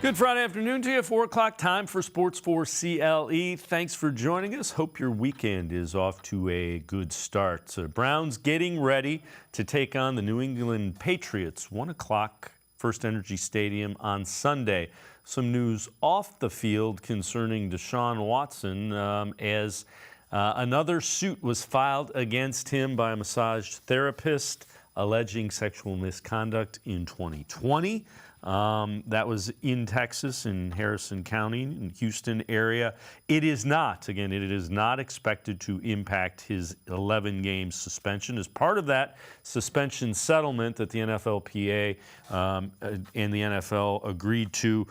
Good Friday afternoon to you. 4 o'clock time for Sports4CLE. Thanks for joining us. Hope your weekend is off to a good start. Browns getting ready to take on the New England Patriots. 1 o'clock, First Energy Stadium on Sunday. Some news off the field concerning Deshaun Watson as another suit was filed against him by a massage therapist alleging sexual misconduct in 2020. That was in Texas, in Harrison County, in Houston area. It is not expected to impact his 11-game suspension. As part of that suspension settlement that the NFLPA and the NFL agreed to,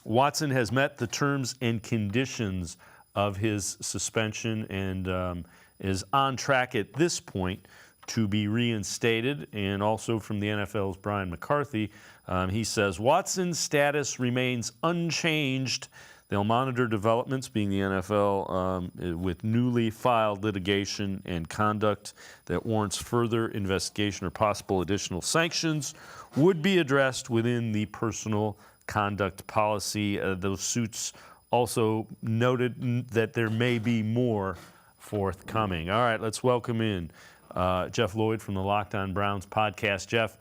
Watson has met the terms and conditions of his suspension and is on track at this point to be reinstated. And also from the NFL's Brian McCarthy, he says Watson's status remains unchanged. They'll monitor developments, being the NFL, with newly filed litigation and conduct that warrants further investigation or possible additional sanctions would be addressed within the personal conduct policy. Those suits also noted that there may be more forthcoming. All right, let's welcome in Jeff Lloyd from the Locked On Browns podcast. Jeff,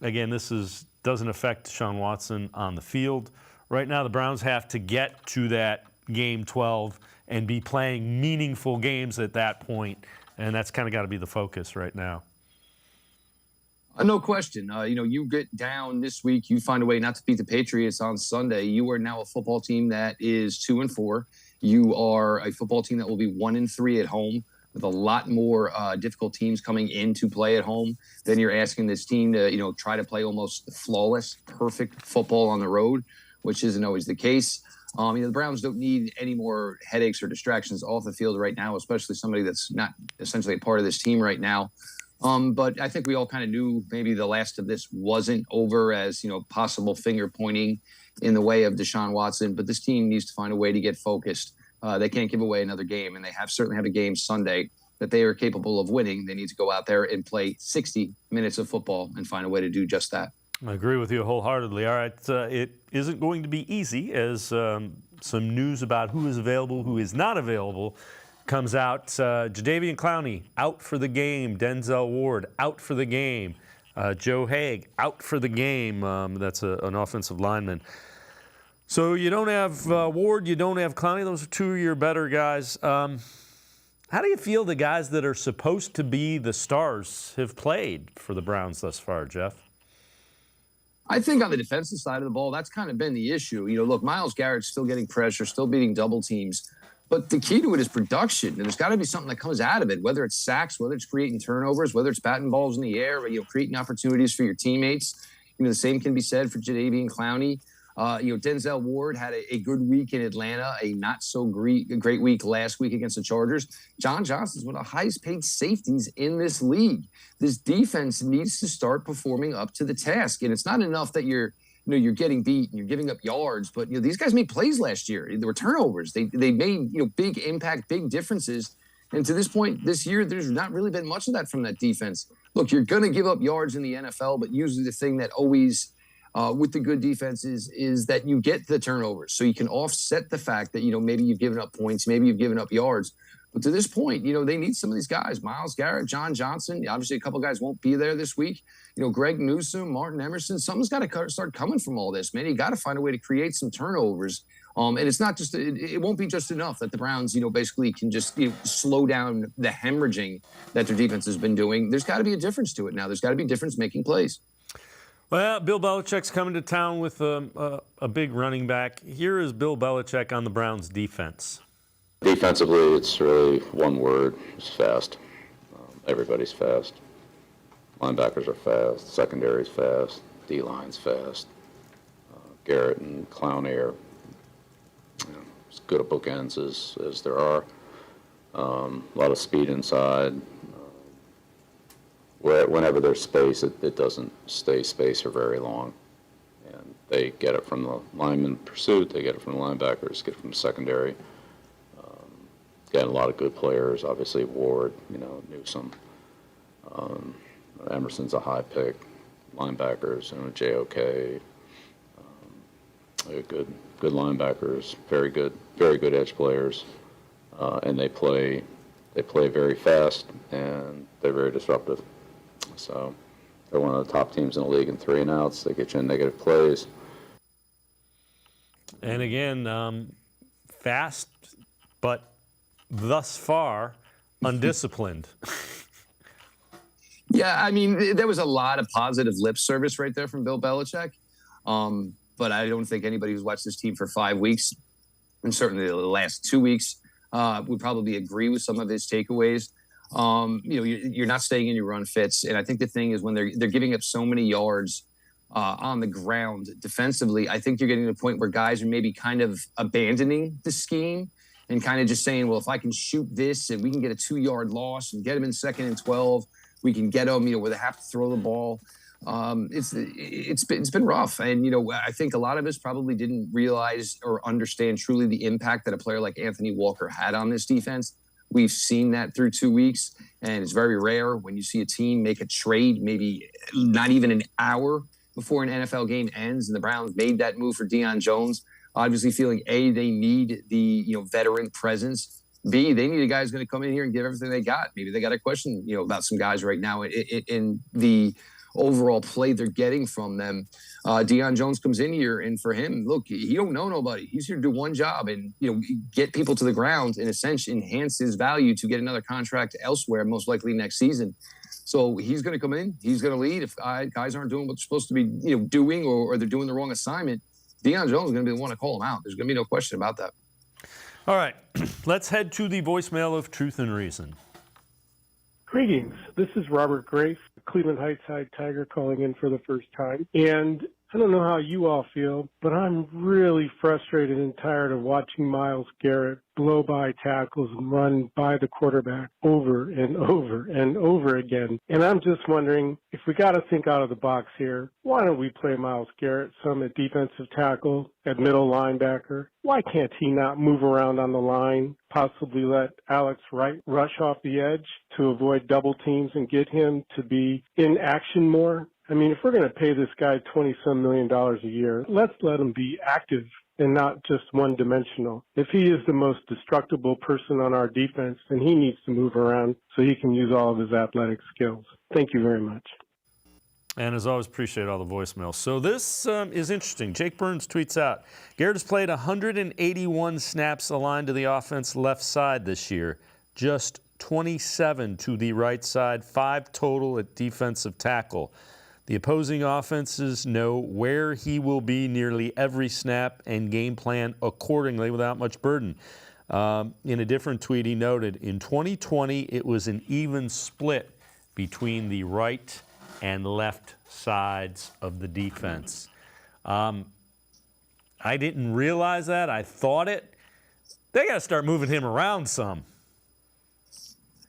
again, this doesn't affect Deshaun Watson on the field. Right now, the Browns have to get to that game 12 and be playing meaningful games at that point, and that's kind of got to be the focus right now. No question. You get down this week, you find a way not to beat the Patriots on Sunday. You are now a football team that is 2-4. You are a football team that will be 1-3 at home, with a lot more difficult teams coming in to play at home. Then you're asking this team to, try to play almost flawless, perfect football on the road, which isn't always the case. The Browns don't need any more headaches or distractions off the field right now, especially somebody that's not essentially a part of this team right now. But I think we all kind of knew maybe the last of this wasn't over as, possible finger pointing in the way of Deshaun Watson. But this team needs to find a way to get focused. They can't give away another game, and they certainly have a game Sunday that they are capable of winning. They need to go out there and play 60 minutes of football and find a way to do just that. I agree with you wholeheartedly. All right, it isn't going to be easy as some news about who is available, who is not available comes out. Jadeveon Clowney out for the game. Denzel Ward out for the game. Joe Hague out for the game. That's an offensive lineman. So you don't have Ward, you don't have Clowney. Those are two of your better guys. How do you feel the guys that are supposed to be the stars have played for the Browns thus far, Jeff? I think on the defensive side of the ball, that's kind of been the issue. Look, Myles Garrett's still getting pressure, still beating double teams. But the key to it is production, and there's got to be something that comes out of it, whether it's sacks, whether it's creating turnovers, whether it's batting balls in the air, creating opportunities for your teammates. The same can be said for Jadeveon Clowney. Denzel Ward had a good week in Atlanta, a not-so-great week last week against the Chargers. John Johnson's one of the highest-paid safeties in this league. This defense needs to start performing up to the task, and it's not enough that you're getting beat and you're giving up yards, but these guys made plays last year. There were turnovers. They made big impact, big differences. And to this point this year, there's not really been much of that from that defense. Look, you're going to give up yards in the NFL, but usually the thing that always with the good defenses is that you get the turnovers, so you can offset the fact that maybe you've given up points, maybe you've given up yards. But to this point, they need some of these guys. Myles Garrett, John Johnson. Obviously, a couple guys won't be there this week. Greg Newsome, Martin Emerson. Something's got to start coming from all this, man. You got to find a way to create some turnovers. And it's not just it won't be just enough that the Browns, basically can just slow down the hemorrhaging that their defense has been doing. There's got to be a difference to it now. There's got to be a difference making plays. Well, Bill Belichick's coming to town with a big running back. Here is Bill Belichick on the Browns' defense. Defensively, it's really one word. It's fast. Everybody's fast. Linebackers are fast. Secondary's fast. D-line's fast. Garrett and Clowney are as good at bookends as there are. A lot of speed inside. Whenever there's space, it doesn't stay space for very long. And they get it from the lineman pursuit. They get it from the linebackers, get it from the secondary. Got a lot of good players, obviously Ward, Newsome. Emerson's a high pick. linebackers, JOK, good linebackers, very good edge players, and they play very fast and they're very disruptive. So they're one of the top teams in the league in 3 and outs. They get you in negative plays. And again, fast, but thus far undisciplined. Yeah, I mean, there was a lot of positive lip service right there from Bill Belichick. But I don't think anybody who's watched this team for 5 weeks, and certainly the last 2 weeks, would probably agree with some of his takeaways. You're not staying in your run fits. And I think the thing is when they're giving up so many yards on the ground defensively, I think you're getting to the point where guys are maybe kind of abandoning the scheme and kind of just saying, well, if I can shoot this and we can get a 2-yard loss and get them in 2nd and 12, we can get them, where they have to throw the ball. It's been rough. And, I think a lot of us probably didn't realize or understand truly the impact that a player like Anthony Walker had on this defense. We've seen that through 2 weeks, and it's very rare when you see a team make a trade, maybe not even an hour before an NFL game ends, and the Browns made that move for Deion Jones, obviously feeling, A, they need the, veteran presence. B, they need a guy who's going to come in here and give everything they got. Maybe they got a question, about some guys right now in the overall play they're getting from them. Deion Jones comes in here, and for him, look, he don't know nobody. He's here to do one job and, get people to the ground and essentially enhance his value to get another contract elsewhere, most likely next season. So he's going to come in. He's going to lead. If guys aren't doing what they're supposed to be, doing or they're doing the wrong assignment, Deion Jones is going to be the one to call them out. There's going to be no question about that. All right, let's head to the voicemail of Truth and Reason. Greetings. This is Robert Grafe, Cleveland Heights High Tiger, calling in for the first time. And I don't know how you all feel, but I'm really frustrated and tired of watching Myles Garrett blow by tackles and run by the quarterback over and over and over again. And I'm just wondering, if we got to think out of the box here, why don't we play Myles Garrett some at defensive tackle, at middle linebacker? Why can't he not move around on the line, possibly let Alex Wright rush off the edge to avoid double teams and get him to be in action more? I mean, if we're going to pay this guy $20-some million a year, let's let him be active and not just one-dimensional. If he is the most destructible person on our defense, then he needs to move around so he can use all of his athletic skills. Thank you very much. And as always, appreciate all the voicemails. So this is interesting. Jake Burns tweets out, Garrett has played 181 snaps aligned to the offense left side this year, just 27 to the right side, 5 total at defensive tackle. The opposing offenses know where he will be nearly every snap and game plan accordingly without much burden. In a different tweet, he noted, in 2020, it was an even split between the right and left sides of the defense. I didn't realize that. I thought it. They got to start moving him around some.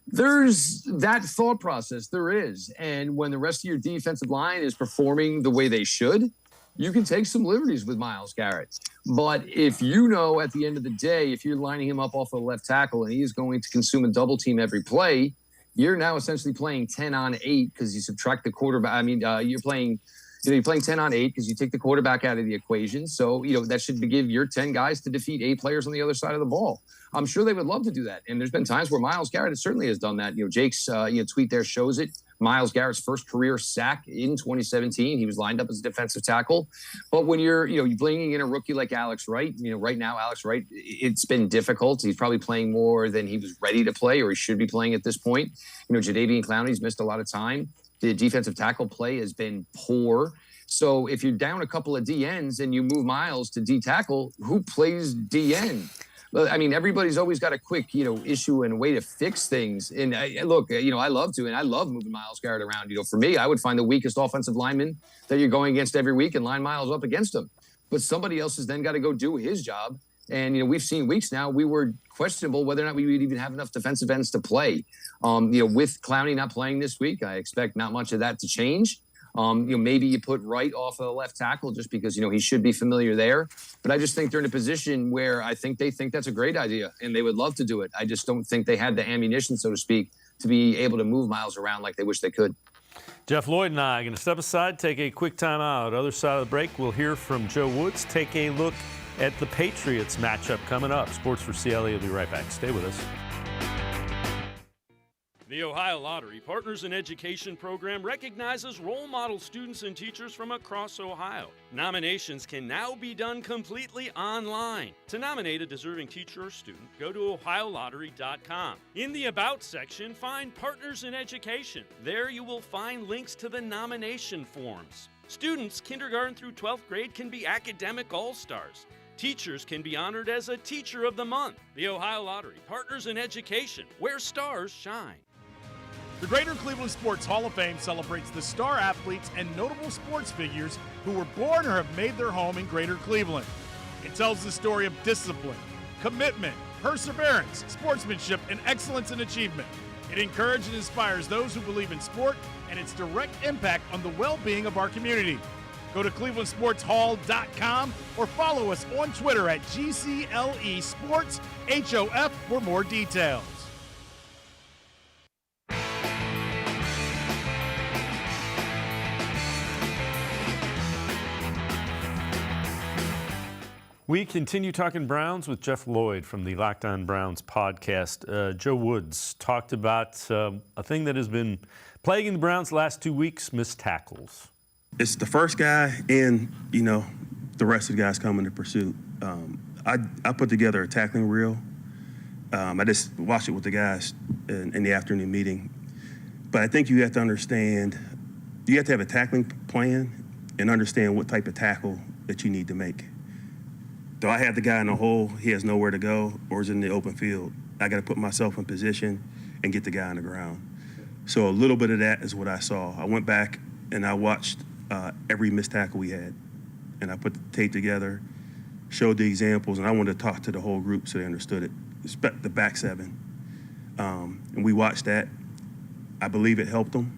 There's that thought process. There is. And when the rest of your defensive line is performing the way they should, you can take some liberties with Myles Garrett. But if you know at the end of the day, if you're lining him up off the left tackle and he's going to consume a double team every play, you're now essentially playing 10 on 8 because you subtract the quarterback. I mean, you're playing 10 on 8 because you take the quarterback out of the equation. So, that should give your 10 guys to defeat 8 players on the other side of the ball. I'm sure they would love to do that. And there's been times where Myles Garrett certainly has done that. Jake's tweet there shows it. Myles Garrett's first career sack in 2017. He was lined up as a defensive tackle. But when you're bringing in a rookie like Alex Wright, right now, Alex Wright, it's been difficult. He's probably playing more than he was ready to play or he should be playing at this point. Jadeveon Clowney's missed a lot of time. The defensive tackle play has been poor. So if you're down a couple of DNs and you move Myles to D tackle, who plays DN? I mean, everybody's always got a quick, issue and way to fix things. And I love to, and I love moving Myles Garrett around. For me, I would find the weakest offensive lineman that you're going against every week and line Myles up against him. But somebody else has then got to go do his job. And, we've seen weeks now, we were questionable whether or not we would even have enough defensive ends to play. With Clowney not playing this week, I expect not much of that to change. Maybe you put Wright off of the left tackle just because, he should be familiar there. But I just think they're in a position where I think they think that's a great idea and they would love to do it. I just don't think they had the ammunition, so to speak, to be able to move Myles around like they wish they could. Jeff Lloyd and I are going to step aside, take a quick time out. Other side of the break, we'll hear from Joe Woods, take a look at the Patriots matchup coming up. Sports4CLE will be right back. Stay with us. The Ohio Lottery Partners in Education program recognizes role model students and teachers from across Ohio. Nominations can now be done completely online. To nominate a deserving teacher or student, go to ohiolottery.com. In the About section, find Partners in Education. There you will find links to the nomination forms. Students kindergarten through 12th grade can be academic all-stars. Teachers can be honored as a Teacher of the Month. The Ohio Lottery Partners in Education, where stars shine. The Greater Cleveland Sports Hall of Fame celebrates the star athletes and notable sports figures who were born or have made their home in Greater Cleveland. It tells the story of discipline, commitment, perseverance, sportsmanship, and excellence in achievement. It encourages and inspires those who believe in sport and its direct impact on the well-being of our community. Go to clevelandsportshall.com or follow us on Twitter at GCLE Sports HOF for more details. We continue talking Browns with Jeff Lloyd from the Locked On Browns podcast. Joe Woods talked about a thing that has been plaguing the Browns the last 2 weeks, missed tackles. It's the first guy and, the rest of the guys coming to pursuit. I put together a tackling reel. I just watched it with the guys in the afternoon meeting. But I think you have to understand, you have to have a tackling plan and understand what type of tackle that you need to make. Do I have the guy in the hole, he has nowhere to go, or is in the open field? I got to put myself in position and get the guy on the ground. So a little bit of that is what I saw. I went back and I watched every missed tackle we had. And I put the tape together, showed the examples, and I wanted to talk to the whole group so they understood it, the back seven. And we watched that. I believe it helped them.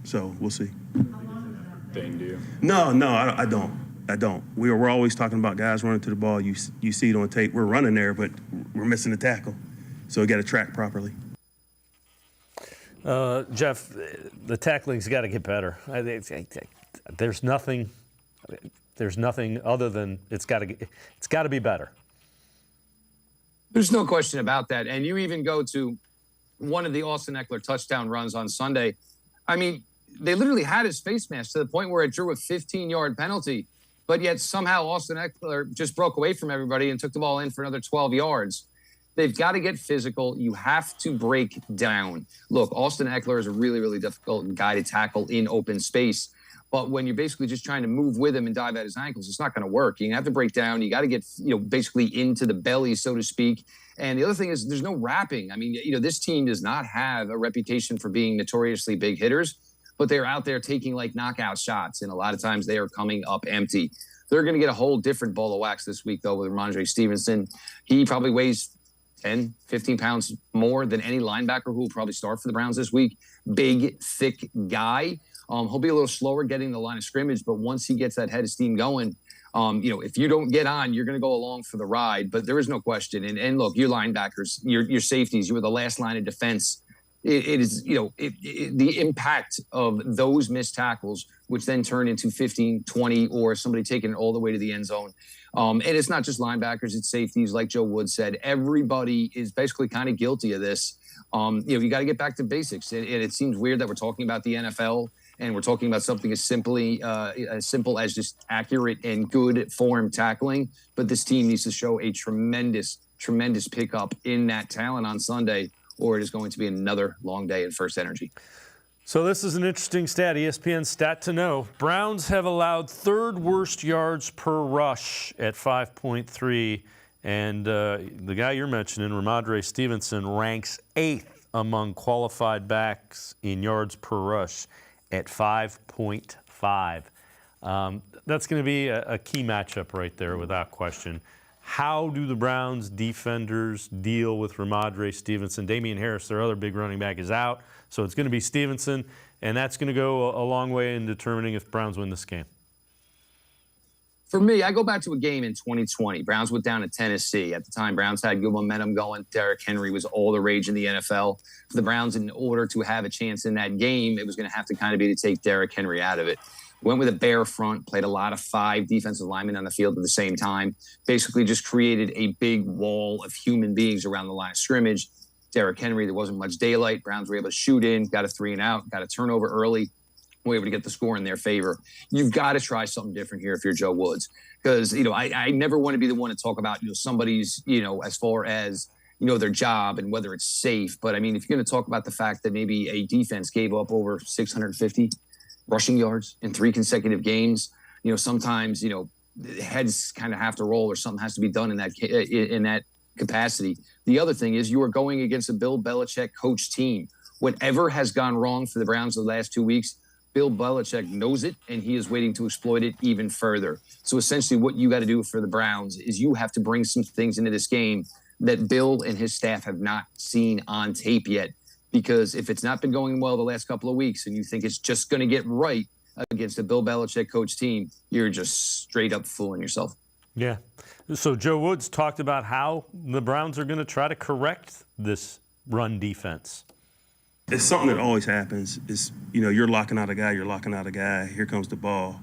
So we'll see. Thing, do you? No, I don't. We're always talking about guys running to the ball. You see it on tape. We're running there, but we're missing the tackle. So we got to track properly. Jeff, the tackling's got to get better. There's nothing other than it's got to be better. There's no question about that. And you even go to one of the Austin Ekeler touchdown runs on Sunday. I mean, they literally had his face mask to the point where it drew a 15-yard penalty. But yet somehow Austin Ekeler just broke away from everybody and took the ball in for another 12 yards. They've got to get physical. You have to break down. Look, Austin Ekeler is a really, really difficult guy to tackle in open space. But when you're basically just trying to move with him and dive at his ankles, it's not going to work. You have to break down. You got to get, basically into the belly, so to speak. And the other thing is there's no wrapping. I mean, this team does not have a reputation for being notoriously big hitters, but they're out there taking like knockout shots. And a lot of times they are coming up empty. They're going to get a whole different ball of wax this week, though, with Ramondre Stevenson. He probably weighs 10, 15 pounds more than any linebacker who will probably start for the Browns this week. Big, thick guy. He'll be a little slower getting the line of scrimmage, but once he gets that head of steam going, if you don't get on, you're going to go along for the ride. But there is no question. And look, your linebackers, your safeties, you were the last line of defense. It is, the impact of those missed tackles, which then turn into 15, 20, or somebody taking it all the way to the end zone. And it's not just linebackers, it's safeties, like Joe Wood said. Everybody is basically kind of guilty of this. You got to get back to basics. And it seems weird that we're talking about the NFL and we're talking about something as simple as just accurate and good form tackling. But this team needs to show a tremendous pickup in that talent on Sunday, or it is going to be another long day in First Energy. So this is an interesting stat, ESPN stat to know. Browns have allowed third worst yards per rush at 5.3, and the guy you're mentioning, Ramondre Stevenson, ranks 8th among qualified backs in yards per rush at 5.5. That's going to be a key matchup right there, without question. How do the Browns defenders deal with Ramondre Stevenson? Damian Harris, their other big running back, is out, so it's going to be Stevenson, and that's going to go a long way in determining if Browns win this game. For me, I go back to a game in 2020. Browns went down to Tennessee. At the time, Browns had good momentum going. Derrick Henry was all the rage in the NFL. For the Browns, in order to have a chance in that game, it was going to have to kind of be to take Derrick Henry out of it. Went with a bare front, played a lot of 5 defensive linemen on the field at the same time, basically just created a big wall of human beings around the line of scrimmage. Derrick Henry, there wasn't much daylight. Browns were able to shoot in, got a 3 and out, got a turnover early. Were able to get the score in their favor. You've got to try something different here if you're Joe Woods, because I never want to be the one to talk about somebody's as far as their job and whether it's safe. But I mean, if you're going to talk about the fact that maybe a defense gave up over 650 rushing yards in 3 consecutive games, sometimes heads kind of have to roll or something has to be done in that capacity. The other thing is you are going against a Bill Belichick coach team. Whatever has gone wrong for the Browns the last 2 weeks, Bill Belichick knows it, and he is waiting to exploit it even further. So essentially what you got to do for the Browns is you have to bring some things into this game that Bill and his staff have not seen on tape yet. Because if it's not been going well the last couple of weeks and you think it's just going to get right against a Bill Belichick coach team, you're just straight up fooling yourself. Yeah. So Joe Woods talked about how the Browns are going to try to correct this run defense. It's something that always happens. Is you're locking out a guy. Here comes the ball,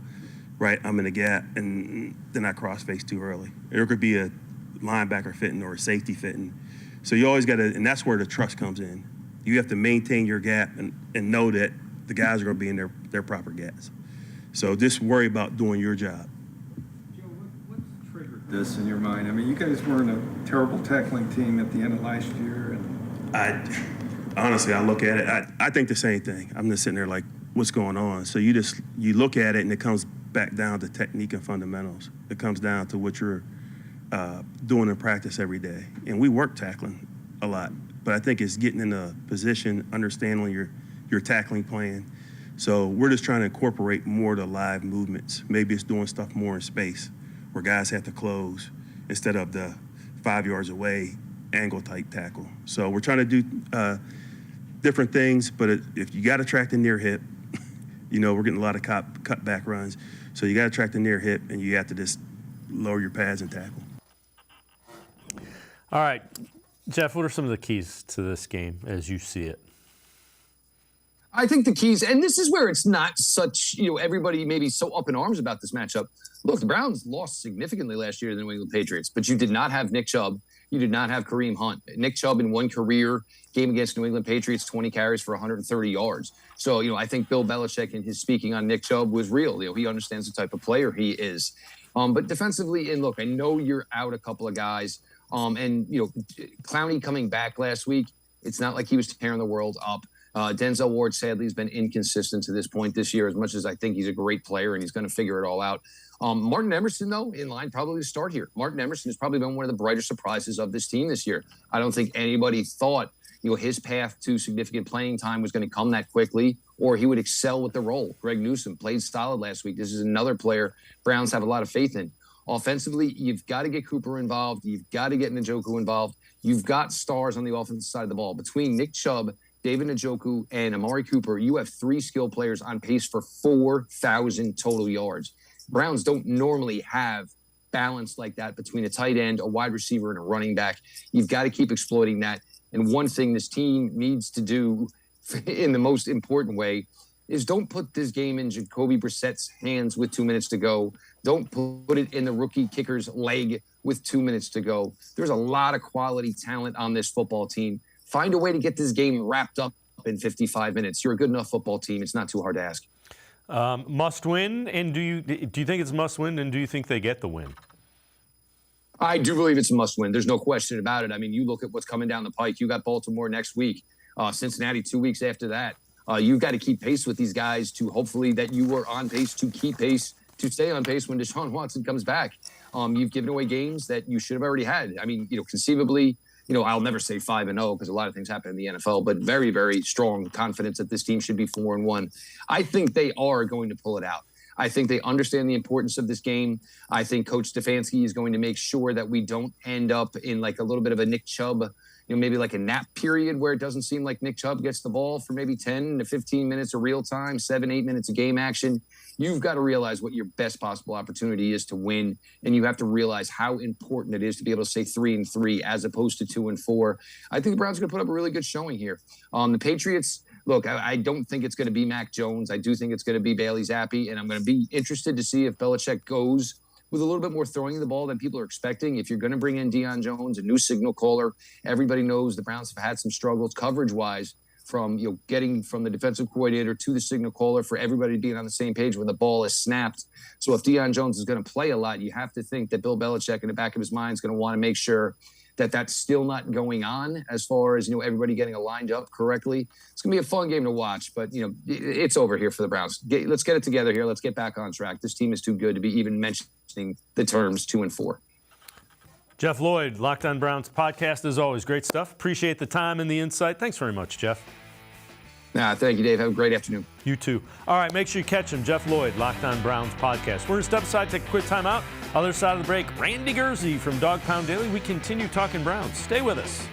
right? I'm in the gap, and then I cross face too early. There could be a linebacker fitting or a safety fitting. So you always got to, and that's where the trust comes in. You have to maintain your gap and know that the guys are going to be in their proper gaps. So just worry about doing your job. Joe, what's triggered this in your mind? I mean, you guys weren't a terrible tackling team at the end of last year. Honestly, I look at it, I think the same thing. I'm just sitting there like, what's going on? So you look at it, and it comes back down to technique and fundamentals. It comes down to what you're doing in practice every day. And we work tackling a lot, but I think it's getting in a position, understanding your tackling plan. So we're just trying to incorporate more of the live movements. Maybe it's doing stuff more in space where guys have to close instead of the 5 yards away angle type tackle. So we're trying to do different things, but if you got to track the near hip, we're getting a lot of cut back runs. So you got to track the near hip, and you have to just lower your pads and tackle. All right, Jeff, what are some of the keys to this game as you see it? I think the keys, and this is where it's not such, everybody maybe so up in arms about this matchup. Look, the Browns lost significantly last year to the New England Patriots, but you did not have Nick Chubb. You did not have Kareem Hunt. Nick Chubb in one career game against New England Patriots, 20 carries for 130 yards. So, I think Bill Belichick and his speaking on Nick Chubb was real. He understands the type of player he is. But defensively, and look, I know you're out a couple of guys. And Clowney coming back last week, it's not like he was tearing the world up. Denzel Ward, sadly, has been inconsistent to this point this year, as much as I think he's a great player and he's going to figure it all out. Martin Emerson, though, in line probably to start here. Martin Emerson has probably been one of the brighter surprises of this team this year. I don't think anybody thought, his path to significant playing time was going to come that quickly, or he would excel with the role. Greg Newsome played solid last week. This is another player Browns have a lot of faith in. Offensively, you've got to get Cooper involved. You've got to get Njoku involved. You've got stars on the offensive side of the ball. Between Nick Chubb, David Njoku, and Amari Cooper, you have 3 skilled players on pace for 4,000 total yards. Browns don't normally have balance like that between a tight end, a wide receiver, and a running back. You've got to keep exploiting that. And one thing this team needs to do in the most important way is don't put this game in Jacoby Brissett's hands with 2 minutes to go. Don't put it in the rookie kicker's leg with 2 minutes to go. There's a lot of quality talent on this football team. Find a way to get this game wrapped up in 55 minutes. You're a good enough football team. It's not too hard to ask. Must win, and do you think it's must win, and do you think they get the win? I do believe it's a must win. There's no question about it. I mean, you look at what's coming down the pike. You got Baltimore next week, Cincinnati 2 weeks after that. You've got to keep pace with these guys to hopefully that you are on pace to keep pace, to stay on pace when Deshaun Watson comes back. You've given away games that you should have already had. I mean, conceivably, I'll never say 5-0 because a lot of things happen in the NFL, but very, very strong confidence that this team should be 4-1. I think they are going to pull it out. I think they understand the importance of this game. I think Coach Stefanski is going to make sure that we don't end up in like a little bit of a Nick Chubb, maybe like a nap period where it doesn't seem like Nick Chubb gets the ball for maybe 10 to 15 minutes of real time, 7-8 minutes of game action. You've got to realize what your best possible opportunity is to win, and you have to realize how important it is to be able to say 3-3 as opposed to 2-4. I think the Browns are going to put up a really good showing here. The Patriots, look, I don't think it's going to be Mac Jones. I do think it's going to be Bailey Zappi, and I'm going to be interested to see if Belichick goes with a little bit more throwing the ball than people are expecting. If you're going to bring in Deion Jones, a new signal caller, everybody knows the Browns have had some struggles coverage-wise from getting from the defensive coordinator to the signal caller for everybody being on the same page when the ball is snapped. So if Deion Jones is going to play a lot, you have to think that Bill Belichick in the back of his mind is going to want to make sure that that's still not going on as far as, everybody getting lined up correctly. It's going to be a fun game to watch, but, it's over here for the Browns. Let's get it together here. Let's get back on track. This team is too good to be even mentioning the terms 2-4. Jeff Lloyd, Locked On Browns podcast, as always. Great stuff. Appreciate the time and the insight. Thanks very much, Jeff. Thank you, Dave. Have a great afternoon. You too. All right, make sure you catch him. Jeff Lloyd, Locked On Browns podcast. We're going to step aside, take a quick timeout. Other side of the break, Randy Gurzi from Dog Pound Daily. We continue talking Browns. Stay with us.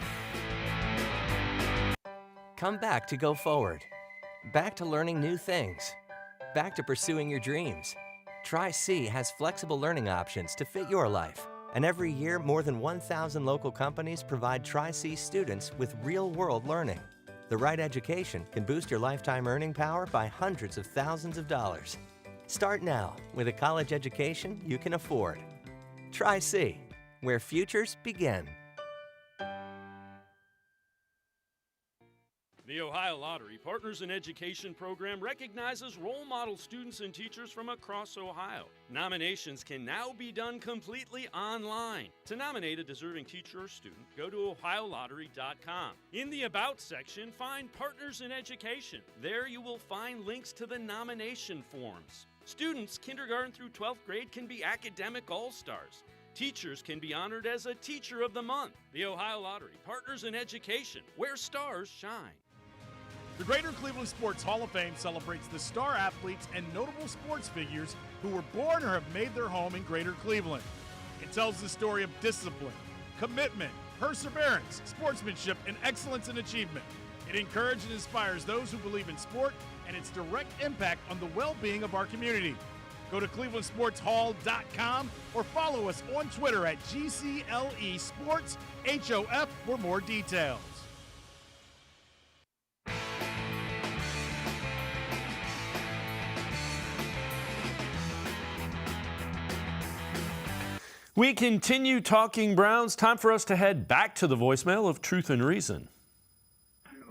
Come back to go forward. Back to learning new things. Back to pursuing your dreams. Tri-C has flexible learning options to fit your life. And every year, more than 1,000 local companies provide Tri-C students with real-world learning. The right education can boost your lifetime earning power by hundreds of thousands of dollars. Start now with a college education you can afford. Tri-C, where futures begin. The Ohio Lottery Partners in Education program recognizes role model students and teachers from across Ohio. Nominations can now be done completely online. To nominate a deserving teacher or student, go to ohiolottery.com. In the About section, find Partners in Education. There you will find links to the nomination forms. Students kindergarten through 12th grade can be academic all-stars. Teachers can be honored as a Teacher of the Month. The Ohio Lottery Partners in Education, where stars shine. The Greater Cleveland Sports Hall of Fame celebrates the star athletes and notable sports figures who were born or have made their home in Greater Cleveland. It tells the story of discipline, commitment, perseverance, sportsmanship, and excellence in achievement. It encourages and inspires those who believe in sport and its direct impact on the well-being of our community. Go to clevelandsportshall.com or follow us on Twitter at GCLE Sports HOF for more details. We continue talking Browns. Time for us to head back to the voicemail of Truth and Reason.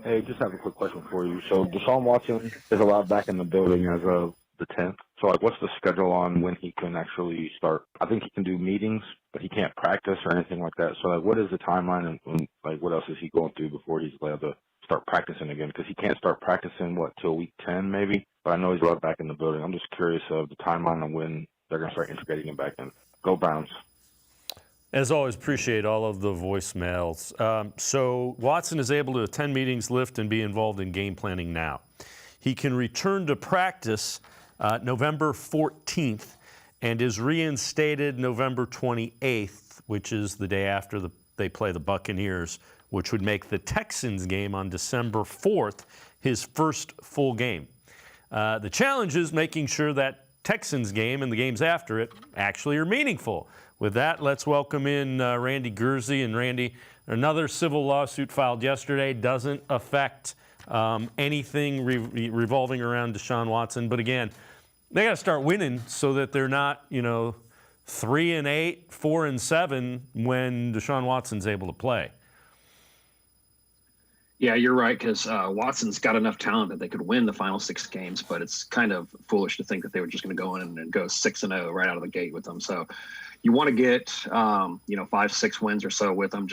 Hey, just have a quick question for you. So Deshaun Watson is allowed back in the building as of the 10th. So, what's the schedule on when he can actually start? I think he can do meetings, but he can't practice or anything like that. So, what is the timeline and what else is he going through before he's allowed to start practicing again? Because he can't start practicing, till week 10 maybe? But I know he's allowed back in the building. I'm just curious of the timeline on when they're going to start integrating him back in. Go Browns. As always, appreciate all of the voicemails. So Watson is able to attend meetings, lift, and be involved in game planning now. He can return to practice November 14th and is reinstated November 28th, which is the day after they play the Buccaneers, which would make the Texans game on December 4th his first full game. The challenge is making sure that Texans game and the games after it actually are meaningful. With that, let's welcome in Randy Gurzi. And Randy, another civil lawsuit filed yesterday doesn't affect anything revolving around Deshaun Watson. But again, they got to start winning so that they're not, 3-8, 4-7 when Deshaun Watson's able to play. Yeah, you're right, because Watson's got enough talent that they could win the final 6 games, but it's kind of foolish to think that they were just going to go in and go 6-0 right out of the gate with them. So you want to get, 5-6 wins or so with them,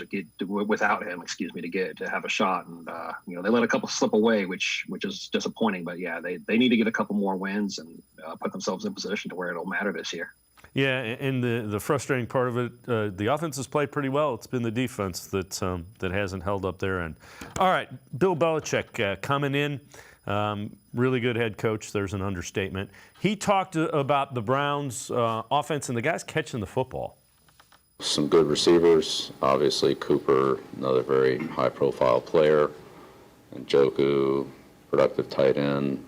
without him, to have a shot. And, they let a couple slip away, which is disappointing. But, yeah, they need to get a couple more wins and put themselves in position to where it'll matter this year. Yeah, and the frustrating part of it, the offense has played pretty well. It's been the defense that hasn't held up their end. All right, Bill Belichick coming in. Really good head coach. There's an understatement. He talked about the Browns' offense and the guys catching the football. Some good receivers. Obviously, Cooper, another very high-profile player. And Njoku, productive tight end.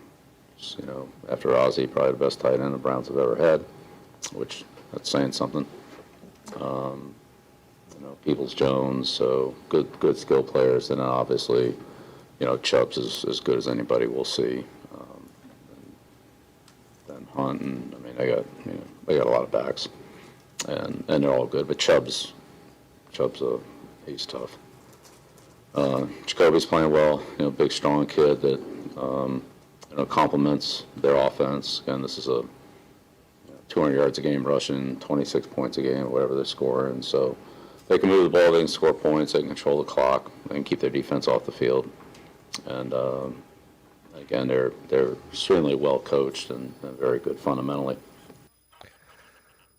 You know, after Ozzie, probably the best tight end the Browns have ever had, which that's saying something. You know, Peoples-Jones, so good skill players. And then obviously, you know, Chubb's as good as anybody we'll see. Then Hunt, and I mean, they got a lot of backs, and they're all good. But Chubb's he's tough. Jacoby's playing well. You know, big strong kid that you know, complements their offense. Again, this is a 200 yards a game rushing, 26 points a game, whatever they're scoring. So they can move the ball, they can score points, they can control the clock, they can keep their defense off the field. And again, they're extremely well coached and very good fundamentally.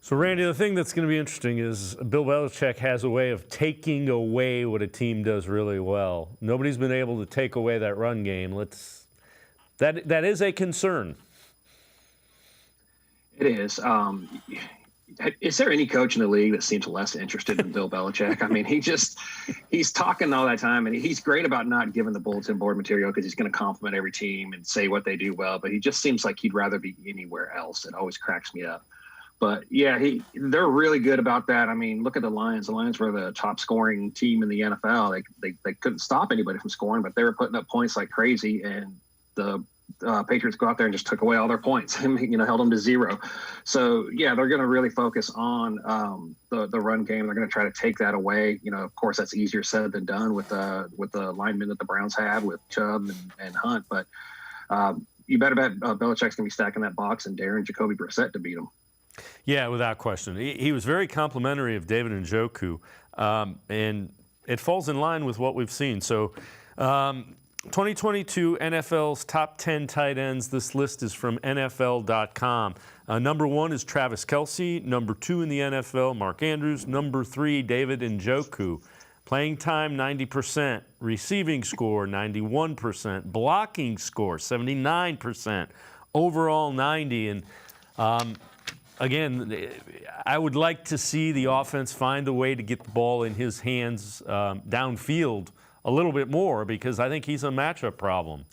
So, Randy, the thing that's going to be interesting is Bill Belichick has a way of taking away what a team does really well. Nobody's been able to take away that run game. That is a concern. It is. Is there any coach in the league that seems less interested in Bill Belichick? I mean, he's talking all that time, and he's great about not giving the bulletin board material because he's going to compliment every team and say what they do well, but he just seems like he'd rather be anywhere else. It always cracks me up. But, yeah, they're really good about that. I mean, look at the Lions. The Lions were the top scoring team in the NFL. They couldn't stop anybody from scoring, but they were putting up points like crazy, and the Patriots go out there and just took away all their points and, you know, held them to 0. So, yeah, they're going to really focus on the run game. They're going to try to take that away. You know, of course, that's easier said than done with the linemen that the Browns have with Chubb and Hunt. But you better bet Belichick's going to be stacking that box and daring Jacoby Brissett to beat him. Yeah, without question. He was very complimentary of David Njoku, and it falls in line with what we've seen. So 2022 NFL's top 10 tight ends. This list is from NFL.com. Number 1 is Travis Kelce. Number 2 in the NFL, Mark Andrews. Number 3, David Njoku. Playing time, 90%. Receiving score, 91%. Blocking score, 79%. Overall, 90%. And again, I would like to see the offense find a way to get the ball in his hands downfield a little bit more, because I think he's a matchup problem.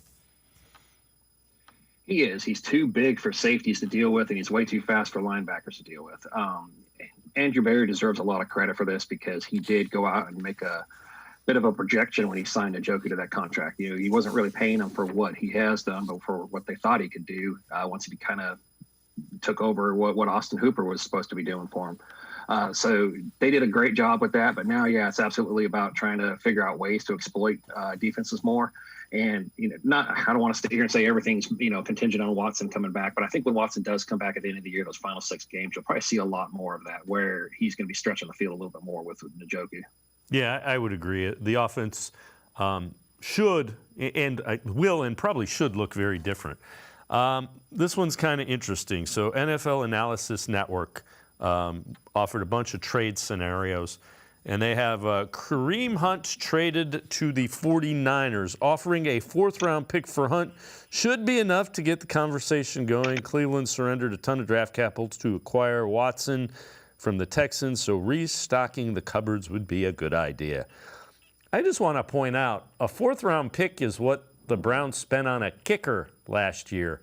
He is. He's too big for safeties to deal with, and he's way too fast for linebackers to deal with. Andrew Berry deserves a lot of credit for this because he did go out and make a bit of a projection when he signed Njoku to that contract. You know, he wasn't really paying him for what he has done, but for what they thought he could do once he kind of took over what Austin Hooper was supposed to be doing for him. So they did a great job with that. But now, yeah, it's absolutely about trying to figure out ways to exploit defenses more. And, you know, I don't want to sit here and say everything's, you know, contingent on Watson coming back. But I think when Watson does come back at the end of the year, those final 6 games, you'll probably see a lot more of that, where he's going to be stretching the field a little bit more with Njoku. Yeah, I would agree. The offense should and will and probably should look very different. This one's kind of interesting. So NFL Analysis Network offered a bunch of trade scenarios, and they have Kareem Hunt traded to the 49ers. Offering a 4th-round pick for Hunt should be enough to get the conversation going. Cleveland surrendered a ton of draft capital to acquire Watson from the Texans, so restocking the cupboards would be a good idea. I just want to point out, a 4th-round pick is what the Browns spent on a kicker last year.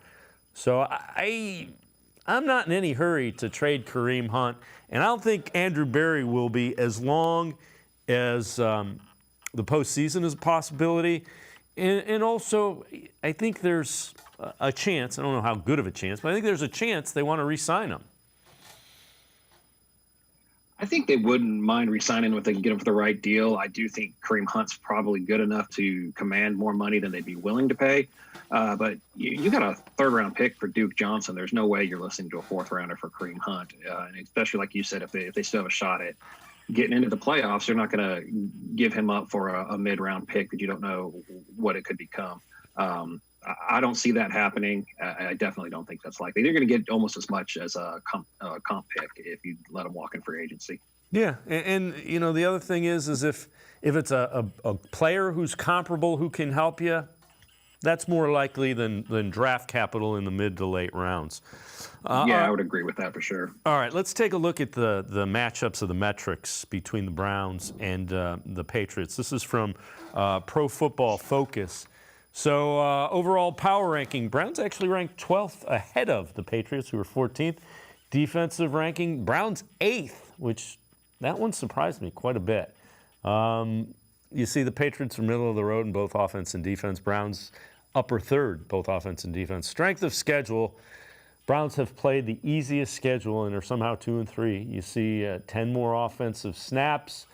So I'm not in any hurry to trade Kareem Hunt, and I don't think Andrew Berry will be, as long as the postseason is a possibility. And also, I think there's a chance, I don't know how good of a chance, but I think there's a chance they want to re-sign him. I think they wouldn't mind re-signing him if they can get him for the right deal. I do think Kareem Hunt's probably good enough to command more money than they'd be willing to pay. But you got a 3rd-round pick for Duke Johnson. There's no way you're listening to a 4th-rounder for Kareem Hunt. And especially, like you said, if they still have a shot at getting into the playoffs, they're not going to give him up for a mid-round pick that you don't know what it could become. I don't see that happening. I definitely don't think that's likely. They're going to get almost as much as a comp pick if you let them walk in free agency. Yeah, and you know, the other thing is if it's a player who's comparable who can help you, That's more likely than draft capital in the mid to late rounds. I would agree with that for sure. All right, let's take a look at the matchups of the metrics between the Browns and the Patriots. This is from Pro Football Focus. So overall power ranking, Browns actually ranked 12th ahead of the Patriots, who were 14th. Defensive ranking, Browns 8th, which that one surprised me quite a bit. You see the Patriots are middle of the road in both offense and defense. Browns upper third, both offense and defense. Strength of schedule, Browns have played the easiest schedule and are somehow 2-3. You see 10 more offensive snaps,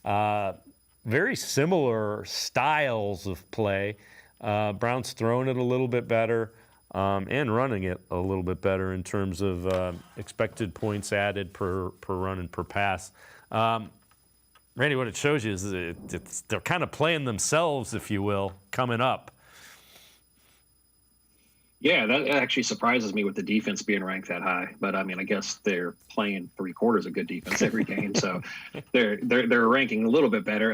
very similar styles of play. Browns throwing it a little bit better and running it a little bit better in terms of expected points added per run and per pass. Randy, what it shows you is they're kind of playing themselves, if you will, coming up. Yeah, that actually surprises me with the defense being ranked that high. But I mean, I guess they're playing 3 quarters of good defense every game, so they're ranking a little bit better.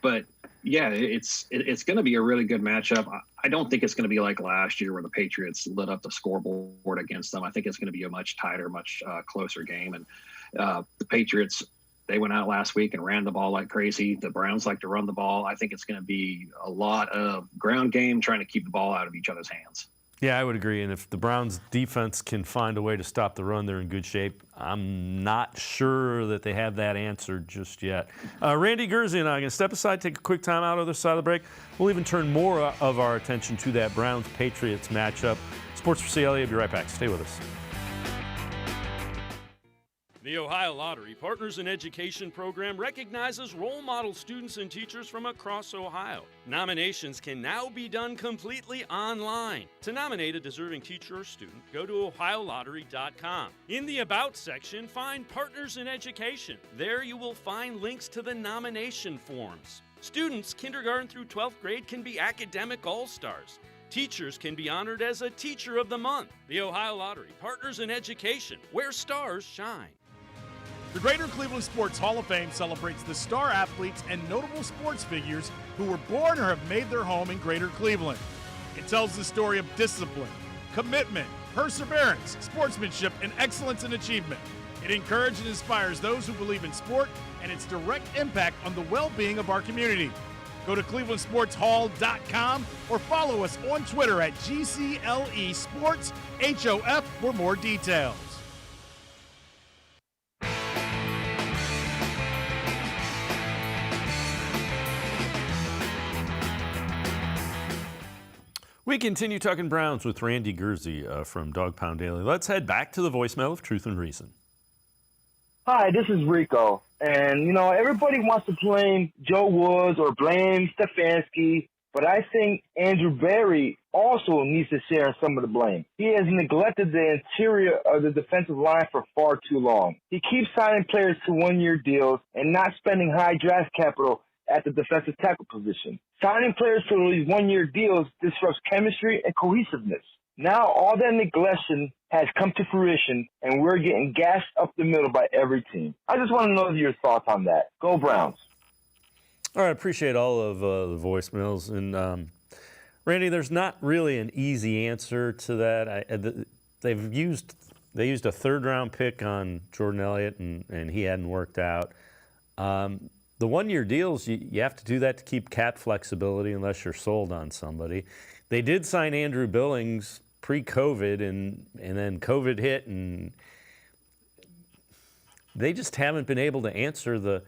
But yeah, it's going to be a really good matchup. I don't think it's going to be like last year where the Patriots lit up the scoreboard against them. I think it's going to be a much tighter, much closer game. And the Patriots, they went out last week and ran the ball like crazy. The Browns like to run the ball. I think it's going to be a lot of ground game, trying to keep the ball out of each other's hands. Yeah, I would agree. And if the Browns defense can find a way to stop the run, they're in good shape. I'm not sure that they have that answered just yet. Randy, Gurzi, and I are going to step aside, take a quick time out on the other side of the break. We'll even turn more of our attention to that Browns-Patriots matchup. Sports4CLE, I'll be right back. Stay with us. The Ohio Lottery Partners in Education program recognizes role model students and teachers from across Ohio. Nominations can now be done completely online. To nominate a deserving teacher or student, go to ohiolottery.com. In the About section, find Partners in Education. There you will find links to the nomination forms. Students kindergarten through 12th grade can be academic all-stars. Teachers can be honored as a Teacher of the Month. The Ohio Lottery Partners in Education, where stars shine. The Greater Cleveland Sports Hall of Fame celebrates the star athletes and notable sports figures who were born or have made their home in Greater Cleveland. It tells the story of discipline, commitment, perseverance, sportsmanship, and excellence in achievement. It encourages and inspires those who believe in sport and its direct impact on the well-being of our community. Go to clevelandsportshall.com or follow us on Twitter at GCLE Sports HOF for more details. We continue talking Browns with Randy Gurzi from Dog Pound Daily. Let's head back to the voicemail of Truth and Reason. Hi, this is Rico. And, you know, everybody wants to blame Joe Woods or blame Stefanski, but I think Andrew Berry also needs to share some of the blame. He has neglected the interior of the defensive line for far too long. He keeps signing players to one-year deals and not spending high draft capital at the defensive tackle position. Signing players to these one-year deals disrupts chemistry and cohesiveness. Now all that neglection has come to fruition, and we're getting gassed up the middle by every team. I just want to know your thoughts on that. Go Browns. All right, appreciate all of the voicemails. And Randy, there's not really an easy answer to that. They used a third-round pick on Jordan Elliott, and he hadn't worked out. The one-year deals, you have to do that to keep cap flexibility unless you're sold on somebody. They did sign Andrew Billings pre-COVID, and then COVID hit, and they just haven't been able to answer the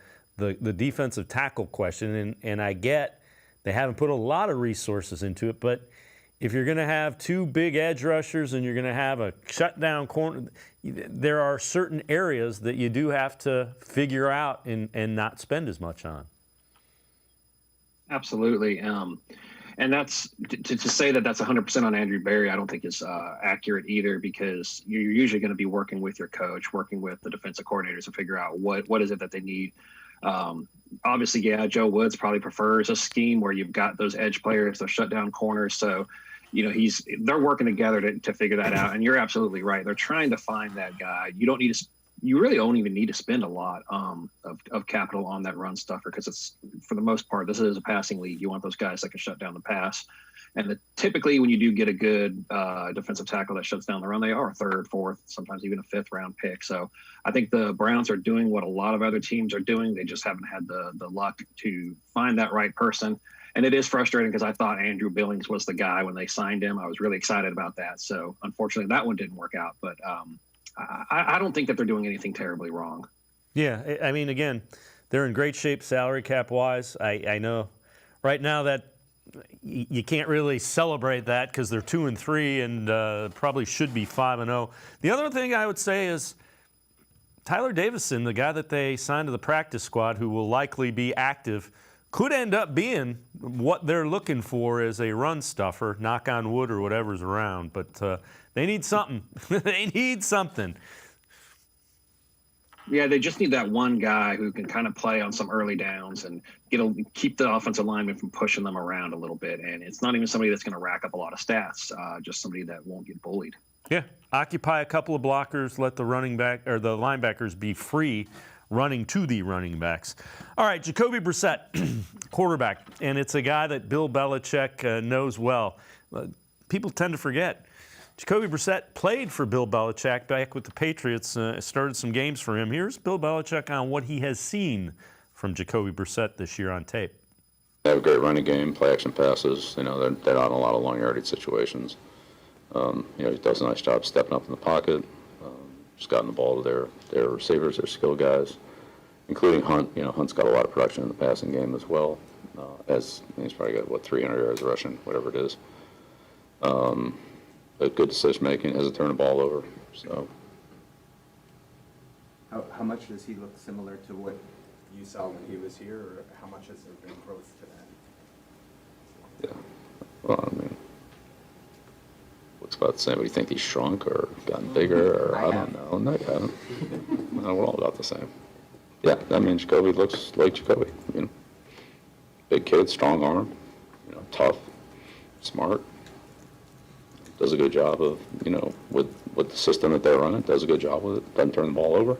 defensive tackle question. And I get they haven't put a lot of resources into it, but if you're going to have 2 big edge rushers and you're going to have a shutdown corner, there are certain areas that you do have to figure out and not spend as much on. Absolutely. And that's to say that that's 100% on Andrew Berry, I don't think is accurate either, because you're usually going to be working with your coach, working with the defensive coordinators to figure out what is it that they need. Obviously, yeah, Joe Woods probably prefers a scheme where you've got those edge players, those shutdown corners. So, you know, they're working together to figure that out. And you're absolutely right. They're trying to find that guy. You really don't even need to spend a lot of capital on that run stuffer, because it's, for the most part, this is a passing league. You want those guys that can shut down the pass. And typically when you do get a good defensive tackle that shuts down the run, they are a third, fourth, sometimes even a fifth round pick. So I think the Browns are doing what a lot of other teams are doing. They just haven't had the luck to find that right person. And it is frustrating because I thought Andrew Billings was the guy when they signed him. I was really excited about that. So unfortunately that one didn't work out. But I don't think that they're doing anything terribly wrong. Yeah, I mean, again, they're in great shape salary cap wise. I know right now that you can't really celebrate that because they're 2-3 and probably should be 5-0. The other thing I would say is Tyler Davison, the guy that they signed to the practice squad, who will likely be active, could end up being what they're looking for as a run stuffer, knock on wood or whatever's around. But they need something. They need something. Yeah, they just need that one guy who can kind of play on some early downs and keep the offensive lineman from pushing them around a little bit. And it's not even somebody that's going to rack up a lot of stats, just somebody that won't get bullied. Yeah, occupy a couple of blockers, let the running back or the linebackers be free running to the running backs. All right, Jacoby Brissett, quarterback, and it's a guy that Bill Belichick knows well. People tend to forget. Jacoby Brissett played for Bill Belichick back with the Patriots, started some games for him. Here's Bill Belichick on what he has seen from Jacoby Brissett this year on tape. They have a great running game, play action passes. You know, they're not in a lot of long yardage situations. You know, he does a nice job stepping up in the pocket, just gotten the ball to their receivers, their skill guys, including Hunt. You know, Hunt's got a lot of production in the passing game as well. He's probably got, 300 yards rushing, whatever it is. But good decision making, hasn't turned the ball over. So, how much does he look similar to what you saw when he was here, or how much has there been growth to that? Yeah. Well, I mean, what's about the same? What do you think? He's shrunk or gotten bigger, or I don't know. No, you haven't. No, we're all about the same. Yeah, I mean, Jacoby looks like Jacoby. You know, big kid, strong arm, you know, tough, smart. Does a good job of, you know, with the system that they're running, does a good job with it, doesn't turn the ball over. You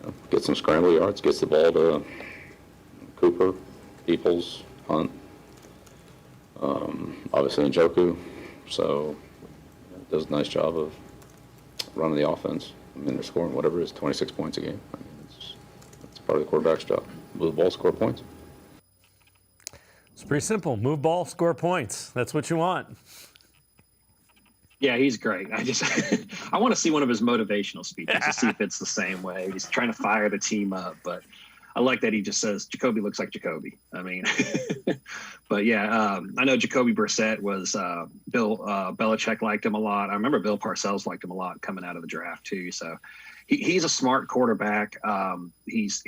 know, gets some scramble yards, gets the ball to Cooper, Peoples, Hunt, obviously Njoku. So, does a nice job of running the offense. I mean, they're scoring whatever it is, 26 points a game. I mean, it's part of the quarterback's job. Move the ball, score points. It's pretty simple. Move ball, score points. That's what you want. Yeah, he's great. I want to see one of his motivational speeches to see if it's the same way. He's trying to fire the team up, but I like that he just says Jacoby looks like Jacoby. I mean, but yeah, I know Jacoby Brissett was Bill Belichick liked him a lot. I remember Bill Parcells liked him a lot coming out of the draft too. So he's a smart quarterback. He's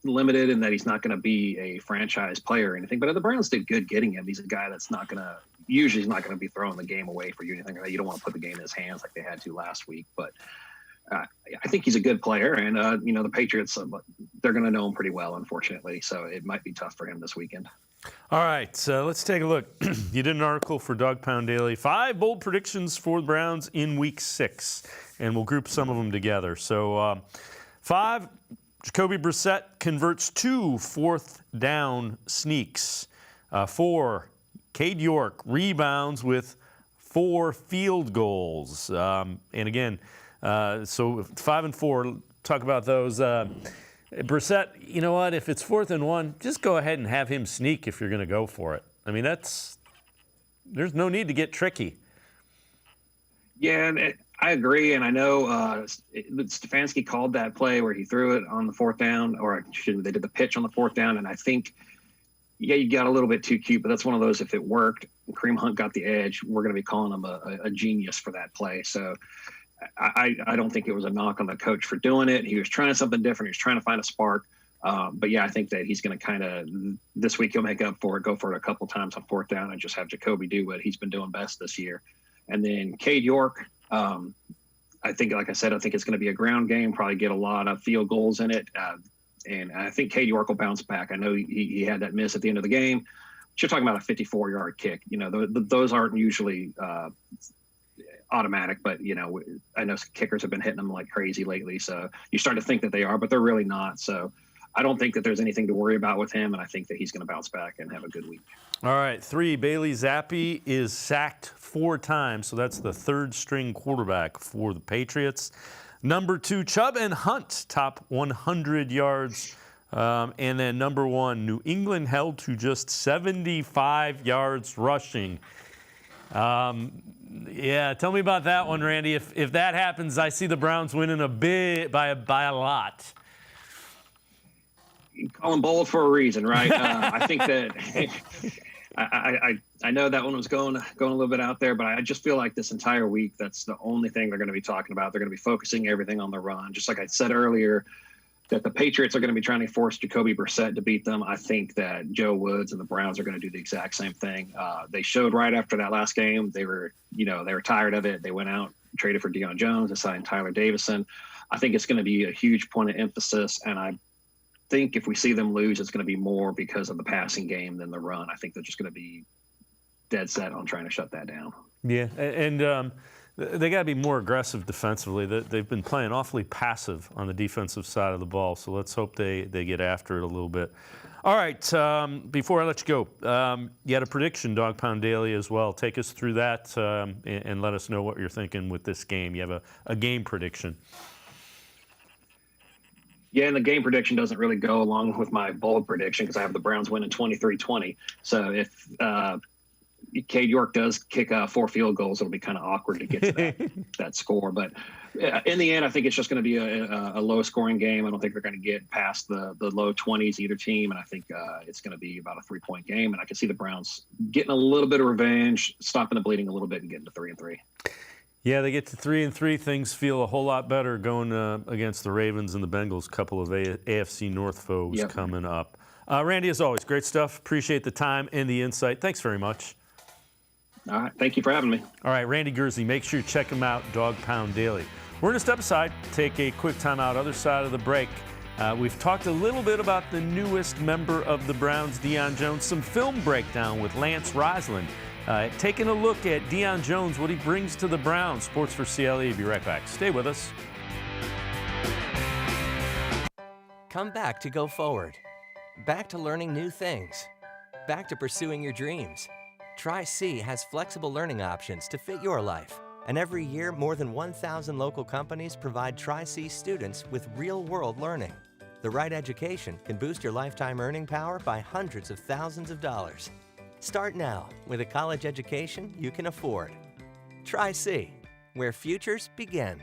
limited in that he's not going to be a franchise player or anything. But the Browns did good getting him. He's a guy that's not going to. Usually he's not going to be throwing the game away for you or anything like that. You don't want to put the game in his hands like they had to last week. But I think he's a good player. And, you know, the Patriots, they're going to know him pretty well, unfortunately. So it might be tough for him this weekend. All right, so let's take a look. You did an article for Dawg Pound Daily, 5 bold predictions for the Browns in Week 6. And we'll group some of them together. So 5, Jacoby Brissett converts 2 fourth down sneaks. 4, Cade York rebounds with 4 field goals. And again, so 5 and 4, talk about those. Brissett, you know what? If it's 4th and 1, just go ahead and have him sneak if you're going to go for it. I mean, there's no need to get tricky. Yeah, and I agree. And I know Stefanski called that play where he threw it on the 4th down, or they did the pitch on the 4th down. And I think, yeah, you got a little bit too cute, but that's one of those, if it worked, Kareem Hunt got the edge, we're going to be calling him a genius for that play. So I don't think it was a knock on the coach for doing it. He was trying something different. He was trying to find a spark. But yeah, I think that he's going to kind of, this week he'll make up for it, go for it a couple times on 4th down and just have Jacoby do what he's been doing best this year. And then Cade York, I think, like I said, I think it's going to be a ground game, probably get a lot of field goals in it. And I think Cade York will bounce back. I know he had that miss at the end of the game. But you're talking about a 54-yard kick. You know, those aren't usually automatic, but, you know, I know kickers have been hitting them like crazy lately. So you start to think that they are, but they're really not. So I don't think that there's anything to worry about with him, and I think that he's going to bounce back and have a good week. All right, 3, Bailey Zappi is sacked 4 times, so that's the 3rd-string quarterback for the Patriots. Number 2, Chubb and Hunt, top 100 yards. And then number 1, New England held to just 75 yards rushing. Yeah, tell me about that one, Randy. If that happens, I see the Browns winning by a lot. You call them bold for a reason, right? I think that I know that one was going a little bit out there, but I just feel like this entire week, that's the only thing they're going to be talking about. They're going to be focusing everything on the run. Just like I said earlier, that the Patriots are going to be trying to force Jacoby Brissett to beat them. I think that Joe Woods and the Browns are going to do the exact same thing. They showed right after that last game, they were tired of it. They went out, traded for Deion Jones, and signed Tyler Davison. I think it's going to be a huge point of emphasis, and I think if we see them lose, it's going to be more because of the passing game than the run. I think they're just going to be dead set on trying to shut that down. Yeah, and they got to be more aggressive defensively. They've been playing awfully passive on the defensive side of the ball, so let's hope they get after it a little bit. All right, before I let you go, you had a prediction, Dog Pound Daily, as well. Take us through that and let us know what you're thinking with this game. You have a game prediction. Yeah, and the game prediction doesn't really go along with my bold prediction because I have the Browns winning 23-20. So if Cade York does kick 4 field goals, it'll be kind of awkward to get to that score. But in the end, I think it's just going to be a low-scoring game. I don't think they're going to get past the low 20s either team, and I think it's going to be about a 3-point game. And I can see the Browns getting a little bit of revenge, stopping the bleeding a little bit, and getting to 3-3. Yeah, they get to 3-3. Things feel a whole lot better going against the Ravens and the Bengals. A couple of AFC North foes coming up. Randy, as always, great stuff. Appreciate the time and the insight. Thanks very much. All right, thank you for having me. All right, Randy Gurzi, make sure you check him out, Dog Pound Daily. We're going to step aside, take a quick time out, other side of the break. We've talked a little bit about the newest member of the Browns, Deion Jones, some film breakdown with Lance Reisland. Taking a look at Deion Jones, what he brings to the Browns. Sports4CLE, be right back. Stay with us. Come back to go forward. Back to learning new things. Back to pursuing your dreams. Tri-C has flexible learning options to fit your life. And every year, more than 1,000 local companies provide Tri-C students with real-world learning. The right education can boost your lifetime earning power by hundreds of thousands of dollars. Start now with a college education you can afford. Tri-C, where futures begin.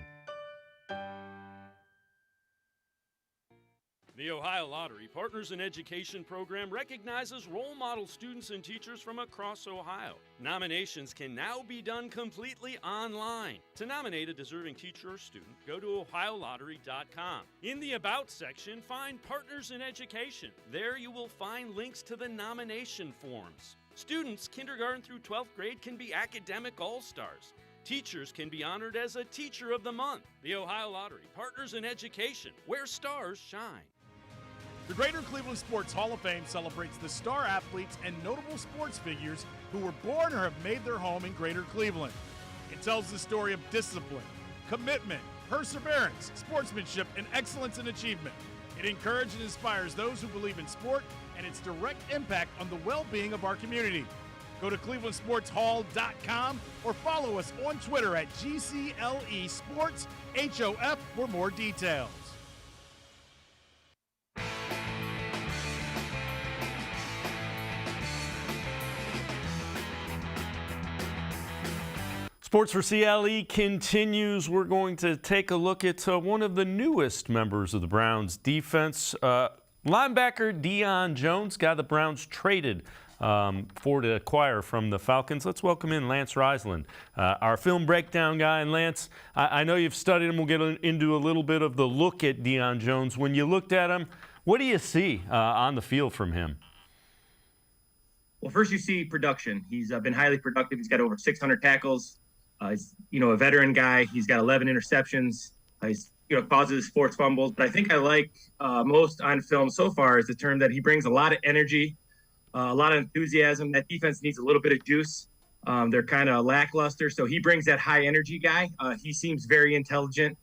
The Ohio Lottery Partners in Education program recognizes role model students and teachers from across Ohio. Nominations can now be done completely online. To nominate a deserving teacher or student, go to ohiolottery.com. In the About section, find Partners in Education. There you will find links to the nomination forms. Students kindergarten through 12th grade can be academic all-stars. Teachers can be honored as a Teacher of the Month. The Ohio Lottery Partners in Education, where stars shine. The Greater Cleveland Sports Hall of Fame celebrates the star athletes and notable sports figures who were born or have made their home in Greater Cleveland. It tells the story of discipline, commitment, perseverance, sportsmanship, and excellence in achievement. It encourages and inspires those who believe in sport and its direct impact on the well-being of our community. Go to clevelandsportshall.com or follow us on Twitter at GCLE Sports HOF for more details. Sports4CLE continues. We're going to take a look at one of the newest members of the Browns defense. Linebacker Deion Jones, guy the Browns traded to acquire from the Falcons. Let's welcome in Lance Reisland, our film breakdown guy. And Lance, I know you've studied him. We'll get into a little bit of the look at Deion Jones. When you looked at him, what do you see on the field from him? Well, first you see production. He's been highly productive. He's got over 600 tackles. He's, a veteran guy. He's got 11 interceptions. He's, causes forced fumbles. But I think I like most on film so far is the term that he brings a lot of energy, a lot of enthusiasm. That defense needs a little bit of juice. They're kind of lackluster. So he brings that high energy guy. He seems very intelligent.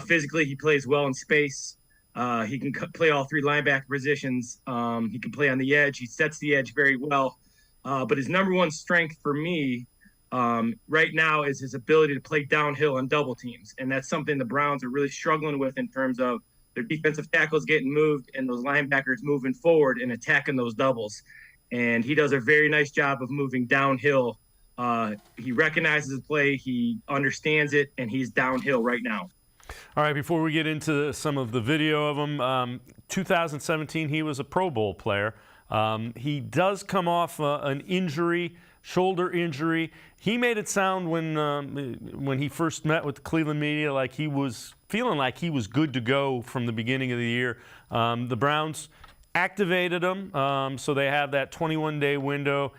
Physically, he plays well in space. He can play all three linebacker positions. He can play on the edge. He sets the edge very well. But his number one strength for me right now is his ability to play downhill on double teams. And that's something the Browns are really struggling with in terms of their defensive tackles getting moved and those linebackers moving forward and attacking those doubles. And he does a very nice job of moving downhill. He recognizes the play, he understands it, and he's downhill right now. All right, before we get into some of the video of him, 2017 he was a Pro Bowl player. He does come off an injury, shoulder injury. He made it sound when he first met with the Cleveland media like he was feeling like he was good to go from the beginning of the year. The Browns activated him, so they have that 21-day window.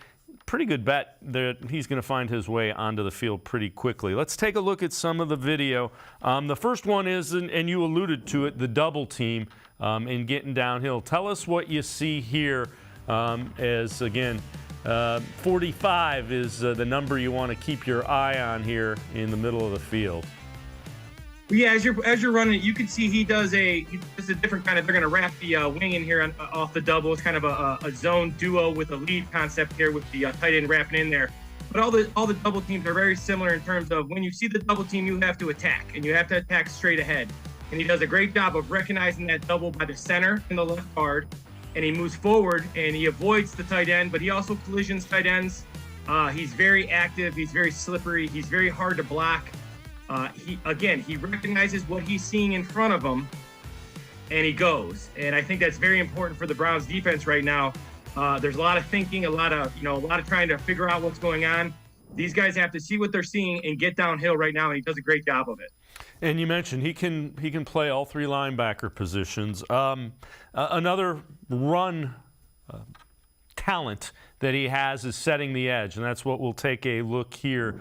Pretty good bet that he's going to find his way onto the field pretty quickly. Let's take a look at some of the video. The first one is, and you alluded to it, the double team and getting downhill. Tell us what you see here as, again, 45 is the number you want to keep your eye on here in the middle of the field. Yeah, as you're running it, you can see he does a different kind of. They're going to wrap the wing in here off the double. It's kind of a zone duo with a lead concept here with the tight end wrapping in there. But all the double teams are very similar in terms of when you see the double team, you have to attack, and you have to attack straight ahead. And he does a great job of recognizing that double by the center and the left guard, and he moves forward and he avoids the tight end, but he also collisions tight ends. He's very active. He's very slippery. He's very hard to block. He recognizes what he's seeing in front of him, and he goes. And I think that's very important for the Browns defense right now. There's a lot of thinking, a lot of trying to figure out what's going on. These guys have to see what they're seeing and get downhill right now, and he does a great job of it. And you mentioned he can play all three linebacker positions. Another run talent that he has is setting the edge, and that's what we'll take a look here.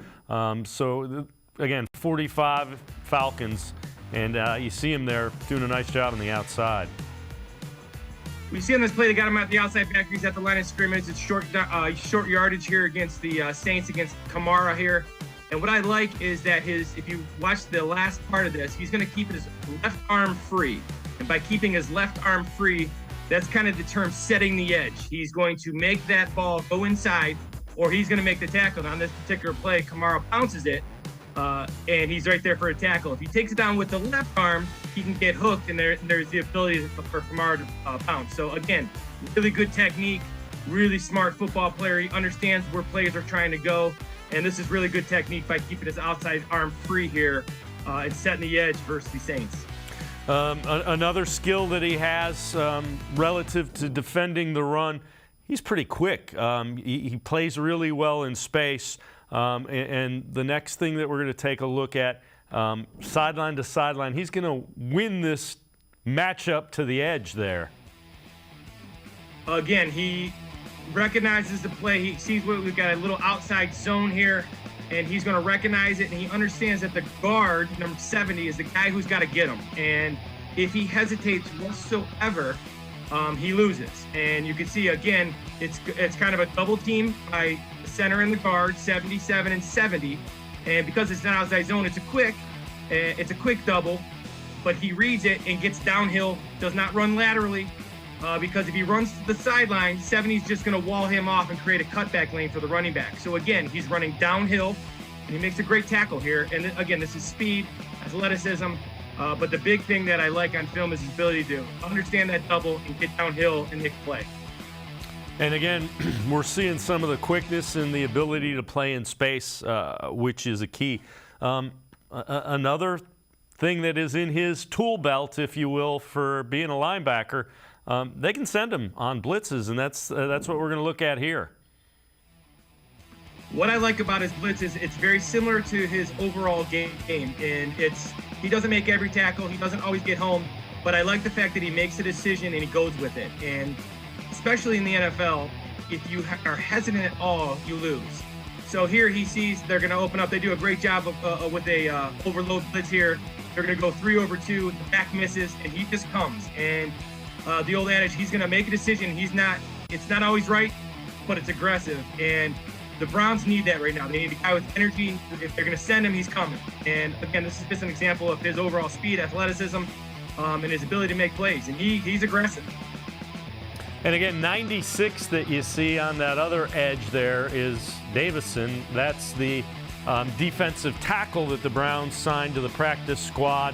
Again, 45 Falcons, and you see him there doing a nice job on the outside. We see on this play, they got him at the outside back. He's at the line of scrimmage. It's short yardage here against the Saints, against Kamara here. And what I like is that if you watch the last part of this, he's going to keep his left arm free. And by keeping his left arm free, that's kind of the term setting the edge. He's going to make that ball go inside, or he's going to make the tackle. On this particular play, Kamara bounces it. And he's right there for a tackle. If he takes it down with the left arm, he can get hooked, and there's the ability for Kamara to bounce. So again, really good technique, really smart football player. He understands where players are trying to go, and this is really good technique by keeping his outside arm free here and setting the edge versus the Saints. Another skill that he has relative to defending the run, he's pretty quick. He plays really well in space. And the next thing that we're going to take a look at, sideline to sideline, he's going to win this matchup to the edge there. Again, he recognizes the play. He sees we've got a little outside zone here, and he's going to recognize it, and he understands that the guard, number 70, is the guy who's got to get him. And if he hesitates whatsoever, he loses. And you can see, again, it's kind of a double team by the center and the guard, 77 and 70. And because it's not outside zone, it's a quick double, but he reads it and gets downhill, does not run laterally, because if he runs to the sideline, 70's just going to wall him off and create a cutback lane for the running back. So again, he's running downhill, and he makes a great tackle here. And again, this is speed, athleticism, but the big thing that I like on film is his ability to understand that double and get downhill and make a play. And again, we're seeing some of the quickness and the ability to play in space, which is a key. Another thing that is in his tool belt, if you will, for being a linebacker, they can send him on blitzes, and that's what we're going to look at here. What I like about his blitz is it's very similar to his overall game, and he doesn't make every tackle, he doesn't always get home, but I like the fact that he makes a decision and he goes with it. And especially in the NFL, if you are hesitant at all, you lose. So here he sees they're going to open up. They do a great job with a overload blitz here. They're going to go 3 over 2. The back misses, and he just comes. And the old adage, he's going to make a decision. It's not always right, but it's aggressive. And the Browns need that right now. They need a guy with energy. If they're going to send him, he's coming. And again, this is just an example of his overall speed, athleticism, and his ability to make plays. And he's aggressive. And again, 96 that you see on that other edge there is Davison. That's the defensive tackle that the Browns signed to the practice squad,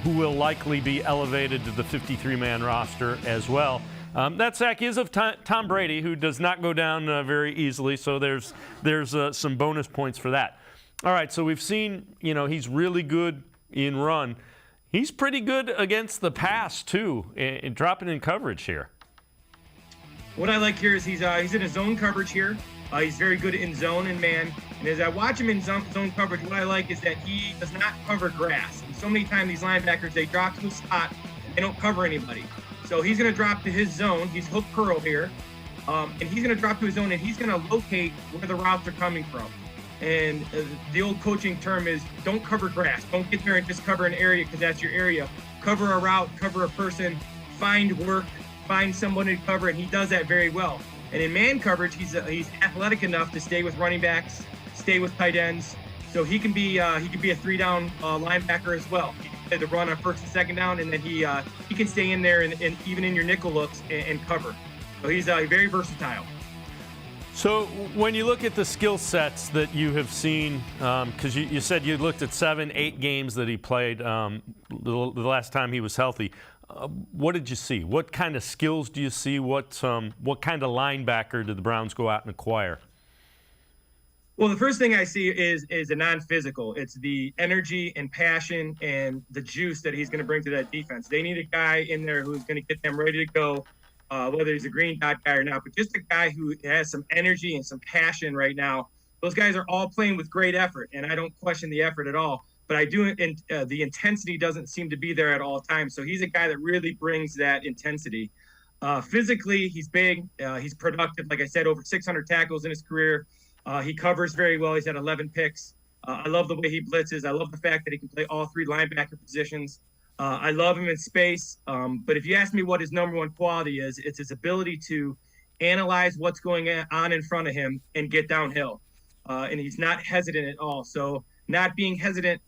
who will likely be elevated to the 53-man roster as well. That sack is of Tom Brady, who does not go down very easily, so there's some bonus points for that. All right, so we've seen, he's really good in run. He's pretty good against the pass, too, in dropping in coverage here. What I like here is he's in his zone coverage here. He's very good in zone and man. And as I watch him in zone coverage, what I like is that he does not cover grass. And so many times these linebackers, they drop to a spot and they don't cover anybody. So he's going to drop to his zone. He's hook curl here. And he's going to drop to his zone, and he's going to locate where the routes are coming from. And the old coaching term is don't cover grass. Don't get there and just cover an area because that's your area. Cover a route, cover a person, find work, find someone to cover, and he does that very well. And in man coverage, he's athletic enough to stay with running backs, stay with tight ends. So he can be a 3-down linebacker as well. He can play the run on first and second down, and then he can stay in there and even in your nickel looks and cover. So he's very versatile. So when you look at the skill sets that you have seen, because you said you looked at 7-8 games that he played the last time he was healthy, what did you see? What kind of skills do you see? What kind of linebacker did the Browns go out and acquire? Well, the first thing I see is a non-physical. It's the energy and passion and the juice that he's going to bring to that defense. They need a guy in there who's going to get them ready to go, whether he's a green dot guy or not, but just a guy who has some energy and some passion right now. Those guys are all playing with great effort, and I don't question the effort at all. But I do, and the intensity doesn't seem to be there at all times. So he's a guy that really brings that intensity. Physically, he's big. He's productive. Like I said, over 600 tackles in his career. He covers very well. He's had 11 picks. I love the way he blitzes. I love the fact that he can play all three linebacker positions. I love him in space. But if you ask me what his number one quality is, it's his ability to analyze what's going on in front of him and get downhill. And he's not hesitant at all. So not being hesitant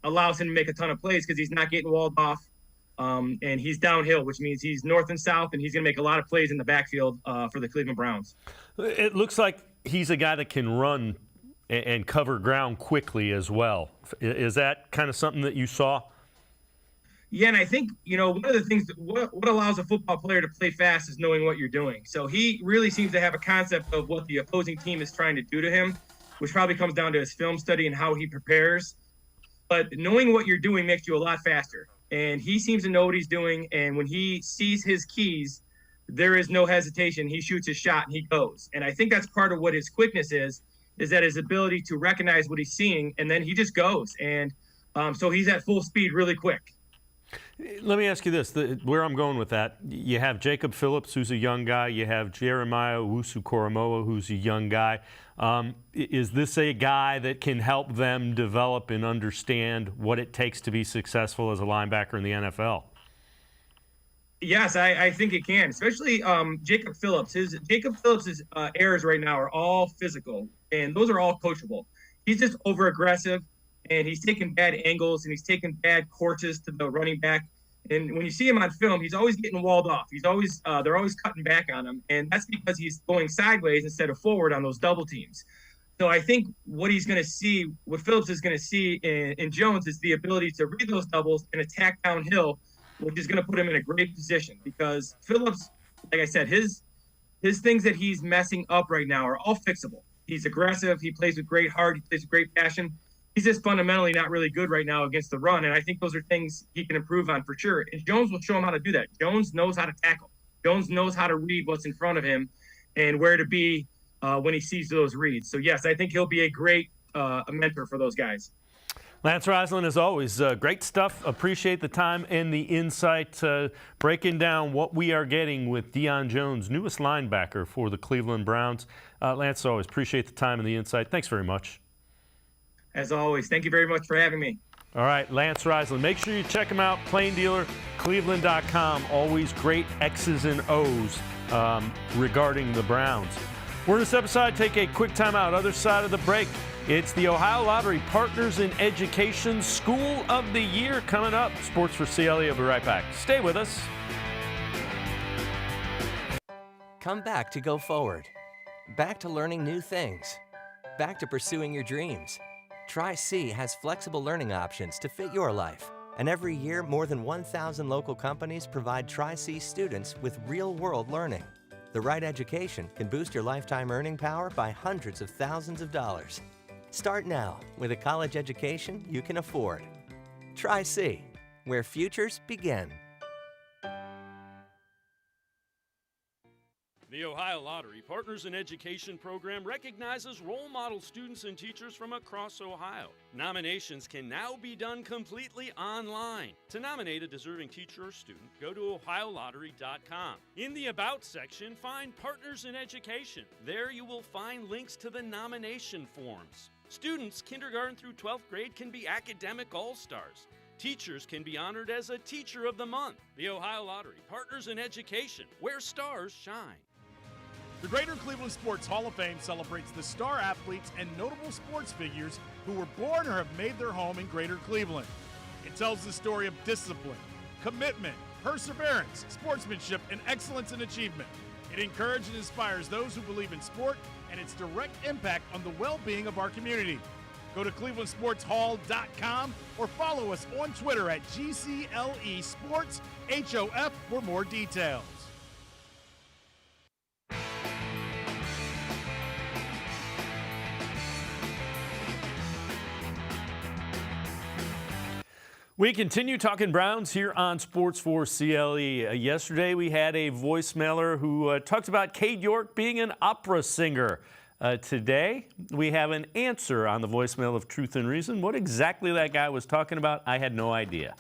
allows him to make a ton of plays because he's not getting walled off. And he's downhill, which means he's north and south, and he's going to make a lot of plays in the backfield for the Cleveland Browns. It looks like he's a guy that can run and cover ground quickly as well. Is that kind of something that you saw? Yeah, and I think, one of the things that what allows a football player to play fast is knowing what you're doing. So he really seems to have a concept of what the opposing team is trying to do to him, which probably comes down to his film study and how he prepares. But knowing what you're doing makes you a lot faster. And he seems to know what he's doing. And when he sees his keys, there is no hesitation. He shoots his shot and he goes. And I think that's part of what his quickness is that his ability to recognize what he's seeing, and then he just goes. And so he's at full speed really quick. Let me ask you this, where I'm going with that. You have Jacob Phillips, who's a young guy. You have Jeremiah Owusu-Koramoah, who's a young guy. Is this a guy that can help them develop and understand what it takes to be successful as a linebacker in the NFL? Yes, I think it can, especially Jacob Phillips. Jacob Phillips' errors right now are all physical, and those are all coachable. He's just over-aggressive, and he's taking bad angles, and he's taking bad courses to the running back. And when you see him on film, he's always getting walled off. He's always they're always cutting back on him, and that's because he's going sideways instead of forward on those double teams. So I think what he's going to see, what Phillips is going to see in Jones, is the ability to read those doubles and attack downhill, which is going to put him in a great position. Because Phillips, like I said, his things that he's messing up right now are all fixable. He's aggressive. He plays with great heart. He plays with great passion. He's just fundamentally not really good right now against the run, and I think those are things he can improve on for sure. And Jones will show him how to do that. Jones knows how to tackle. Jones knows how to read what's in front of him and where to be when he sees those reads. So, yes, I think he'll be a great mentor for those guys. Lance Reisland, as always, great stuff. Appreciate the time and the insight, breaking down what we are getting with Deion Jones, newest linebacker for the Cleveland Browns. Lance, as always, appreciate the time and the insight. Thanks very much. As always, thank you very much for having me. All right, Lance Reisland. Make sure you check him out, Plain Dealer, cleveland.com. Always great X's and O's regarding the Browns. We're in this episode. Take a quick time out. Other side of the break, It's the Ohio Lottery Partners in Education School of the Year coming up. Sports for CLE. I'll be right back. Stay with us. Come back to go forward. Back to learning new things. Back to pursuing your dreams. Tri-C has flexible learning options to fit your life. And every year, more than 1,000 local companies provide Tri-C students with real-world learning. The right education can boost your lifetime earning power by hundreds of thousands of dollars. Start now with a college education you can afford. Tri-C, where futures begin. The Ohio Lottery Partners in Education program recognizes role model students and teachers from across Ohio. Nominations can now be done completely online. To nominate a deserving teacher or student, go to OhioLottery.com. In the About section, find Partners in Education. There you will find links to the nomination forms. Students kindergarten through 12th grade can be academic all-stars. Teachers can be honored as a Teacher of the Month. The Ohio Lottery Partners in Education, where stars shine. The Greater Cleveland Sports Hall of Fame celebrates the star athletes and notable sports figures who were born or have made their home in Greater Cleveland. It tells the story of discipline, commitment, perseverance, sportsmanship, and excellence in achievement. It encourages and inspires those who believe in sport and its direct impact on the well-being of our community. Go to clevelandsportshall.com or follow us on Twitter at GCLE Sports HOF for more details. We continue talking Browns here on Sports 4 CLE. Yesterday we had a voicemailer who talked about Cade York being an opera singer. Today we have an answer on the voicemail of Truth and Reason. What exactly that guy was talking about, I had no idea.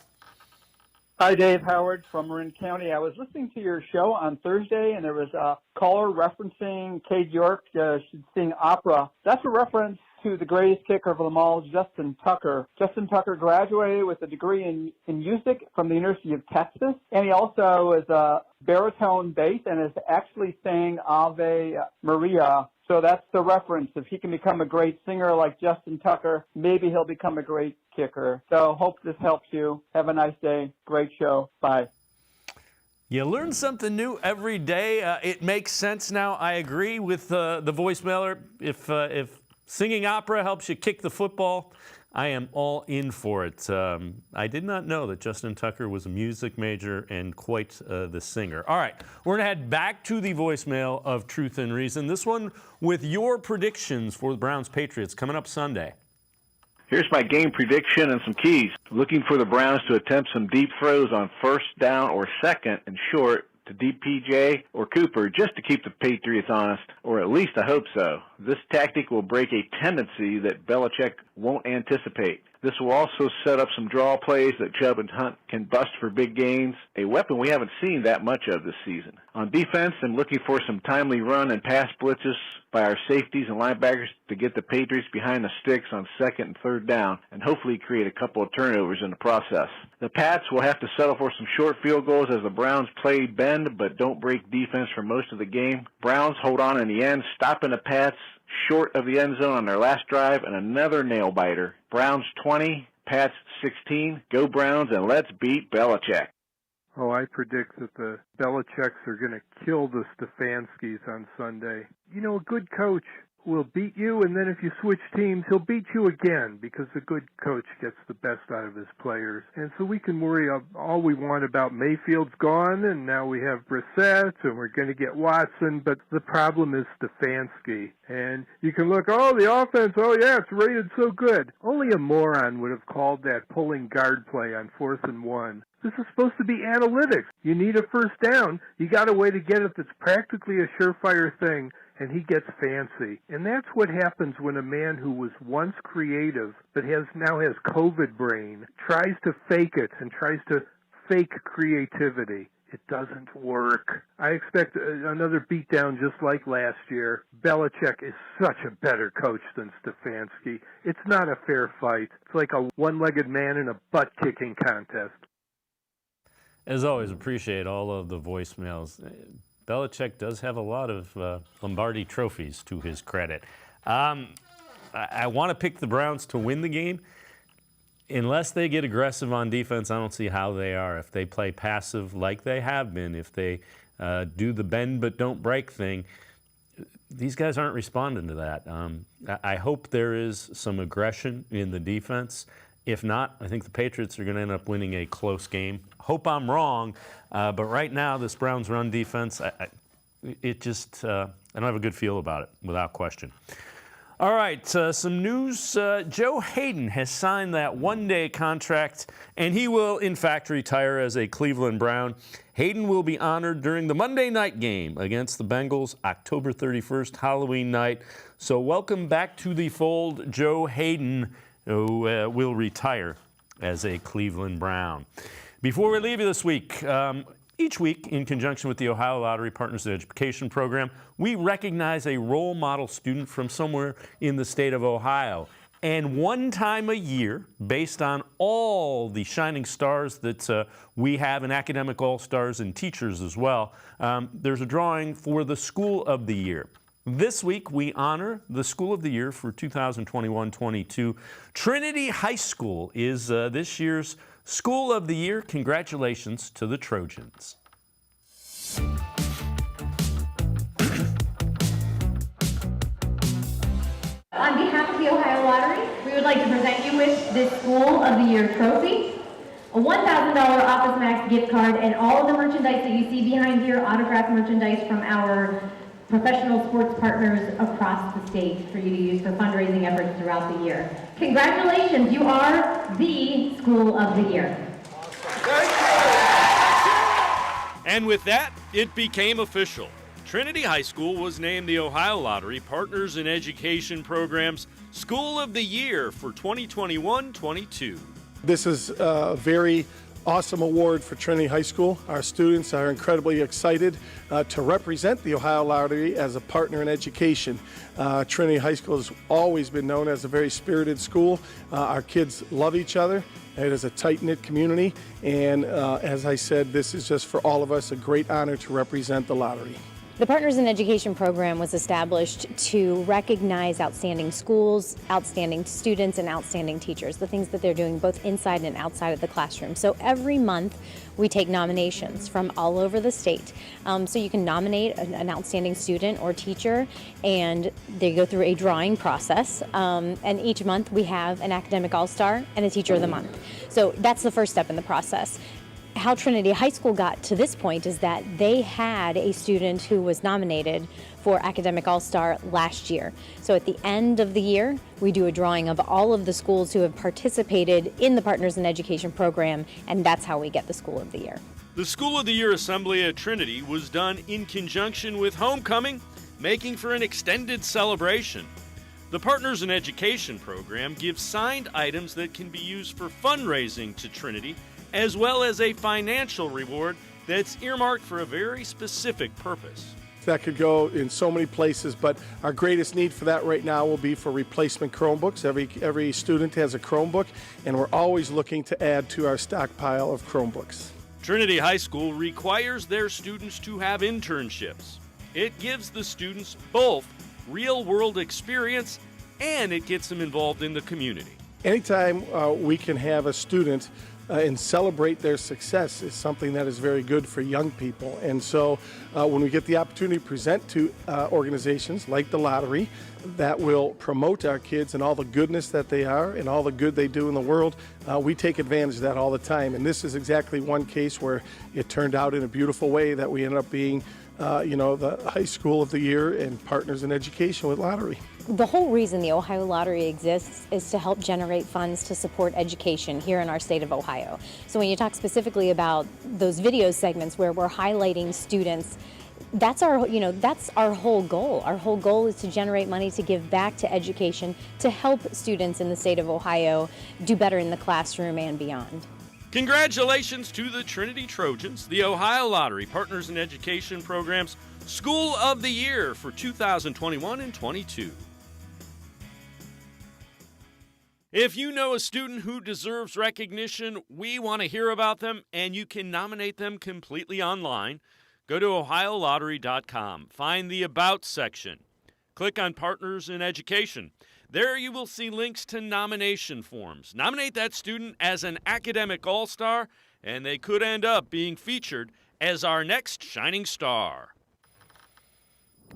Hi, Dave Howard from Marin County. I was listening to your show on Thursday, and there was a caller referencing Cade York should sing opera. That's a reference to the greatest kicker of them all, Justin Tucker. Justin Tucker graduated with a degree in music from the University of Texas, and he also is a baritone bass and is actually sang Ave Maria. So that's the reference. If he can become a great singer like Justin Tucker, maybe he'll become a great kicker. So hope this helps you. Have a nice day. Great show. Bye. You learn something new every day. It makes sense now. I agree with the voicemailer. If singing opera helps you kick the football, I am all in for it. I did not know that Justin Tucker was a music major and quite the singer. All right, we're going to head back to the voicemail of Truth and Reason. This one with your predictions for the Browns-Patriots coming up Sunday. Here's my game prediction and some keys. Looking for the Browns to attempt some deep throws on first down or second and short to DPJ or Cooper just to keep the Patriots honest, or at least I hope so. This tactic will break a tendency that Belichick won't anticipate. This will also set up some draw plays that Chubb and Hunt can bust for big gains, a weapon we haven't seen that much of this season. On defense, I'm looking for some timely run and pass blitzes by our safeties and linebackers to get the Patriots behind the sticks on second and third down and hopefully create a couple of turnovers in the process. The Pats will have to settle for some short field goals as the Browns play bend but don't break defense for most of the game. Browns hold on in the end, stopping the Pats short of the end zone on their last drive, and another nail-biter. Browns 20, Pats 16. Go Browns, and let's beat Belichick. Oh, I predict that the Belichicks are going to kill the Stefanskis on Sunday. You know, a good coach will beat you, and then if you switch teams, he'll beat you again because a good coach gets the best out of his players. And so we can worry all we want about Mayfield's gone, and now we have Brissett, and we're going to get Watson, but the problem is Stefanski. And you can look, oh, the offense, oh, yeah, it's rated so good. Only a moron would have called that pulling guard play on 4th and 1. This is supposed to be analytics. You need a first down. You got a way to get it that's practically a surefire thing, and he gets fancy. And that's what happens when a man who was once creative but now has COVID brain tries to fake it and tries to fake creativity. It doesn't work. I expect another beatdown just like last year. Belichick is such a better coach than Stefanski. It's not a fair fight. It's like a one-legged man in a butt-kicking contest. As always, appreciate all of the voicemails. Belichick does have a lot of Lombardi trophies to his credit. I want to pick the Browns to win the game. Unless they get aggressive on defense, I don't see how they are. If they play passive like they have been, if they do the bend but don't break thing, these guys aren't responding to that. I hope there is some aggression in the defense. If not, I think the Patriots are going to end up winning a close game. Hope I'm wrong, but right now this Browns run defense, I don't have a good feel about it, without question. All right, some news. Joe Haden has signed that one-day contract, and he will, in fact, retire as a Cleveland Brown. Haden will be honored during the Monday night game against the Bengals, October 31st, Halloween night. So welcome back to the fold, Joe Haden, who will retire as a Cleveland Brown. Before we leave you this week, each week, in conjunction with the Ohio Lottery Partners in Education Program, we recognize a role model student from somewhere in the state of Ohio. And one time a year, based on all the shining stars that we have in academic all-stars and teachers as well, there's a drawing for the School of the Year. This week, we honor the School of the Year for 2021-22. Trinity High School is this year's School of the Year. Congratulations to the Trojans. On behalf of the Ohio Lottery, we would like to present you with this School of the Year trophy, a $1,000 Office Max gift card, and all of the merchandise that you see behind here, autographed merchandise from our professional sports partners across the state for you to use for fundraising efforts throughout the year. Congratulations, you are the School of the Year. And with that, it became official. Trinity High School was named the Ohio Lottery Partners in Education Program's School of the Year for 2021-22. This is a very awesome award for Trinity High School. Our students are incredibly excited to represent the Ohio Lottery as a partner in education. Trinity High School has always been known as a very spirited school. Our kids love each other. It is a tight-knit community, and as I said, this is just for all of us a great honor to represent the lottery. The Partners in Education program was established to recognize outstanding schools, outstanding students, and outstanding teachers, the things that they're doing both inside and outside of the classroom. So every month we take nominations from all over the state. So you can nominate an outstanding student or teacher, and they go through a drawing process. And each month we have an academic all-star and a teacher of the month. So that's the first step in the process. How Trinity High School got to this point is that they had a student who was nominated for Academic All-Star last year. So at the end of the year, we do a drawing of all of the schools who have participated in the Partners in Education program, and that's how we get the School of the Year. The School of the Year assembly at Trinity was done in conjunction with homecoming, making for an extended celebration. The Partners in Education program gives signed items that can be used for fundraising to Trinity, as well as a financial reward that's earmarked for a very specific purpose. That could go in so many places, but our greatest need for that right now will be for replacement Chromebooks. Every student has a Chromebook, and we're always looking to add to our stockpile of Chromebooks. Trinity High School requires their students to have internships. It gives the students both real-world experience, and it gets them involved in the community. Anytime we can have a student and celebrate their success is something that is very good for young people. And so when we get the opportunity to present to organizations like the lottery that will promote our kids and all the goodness that they are and all the good they do in the world, we take advantage of that all the time. And this is exactly one case where it turned out in a beautiful way that we ended up being the High School of the Year and Partners in Education with Lottery. The whole reason the Ohio Lottery exists is to help generate funds to support education here in our state of Ohio. So when you talk specifically about those video segments where we're highlighting students, that's our whole goal. Our whole goal is to generate money to give back to education to help students in the state of Ohio do better in the classroom and beyond. Congratulations to the Trinity Trojans, the Ohio Lottery Partners in Education Program's School of the Year for 2021 and 22. If you know a student who deserves recognition, we want to hear about them, and you can nominate them completely online. Go to OhioLottery.com. Find the About section. Click on Partners in Education. There you will see links to nomination forms. Nominate that student as an academic all-star, and they could end up being featured as our next shining star.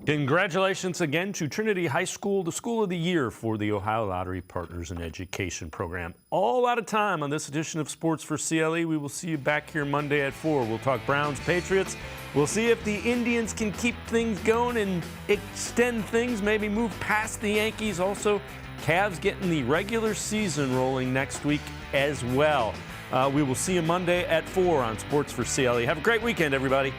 Congratulations again to Trinity High School, the School of the Year for the Ohio Lottery Partners in Education program. All out of time on this edition of Sports for CLE. We will see you back here Monday at 4. We'll talk Browns-Patriots. We'll see if the Indians can keep things going and extend things, maybe move past the Yankees. Also, Cavs getting the regular season rolling next week as well. We will see you Monday at 4 on Sports for CLE. Have a great weekend, everybody.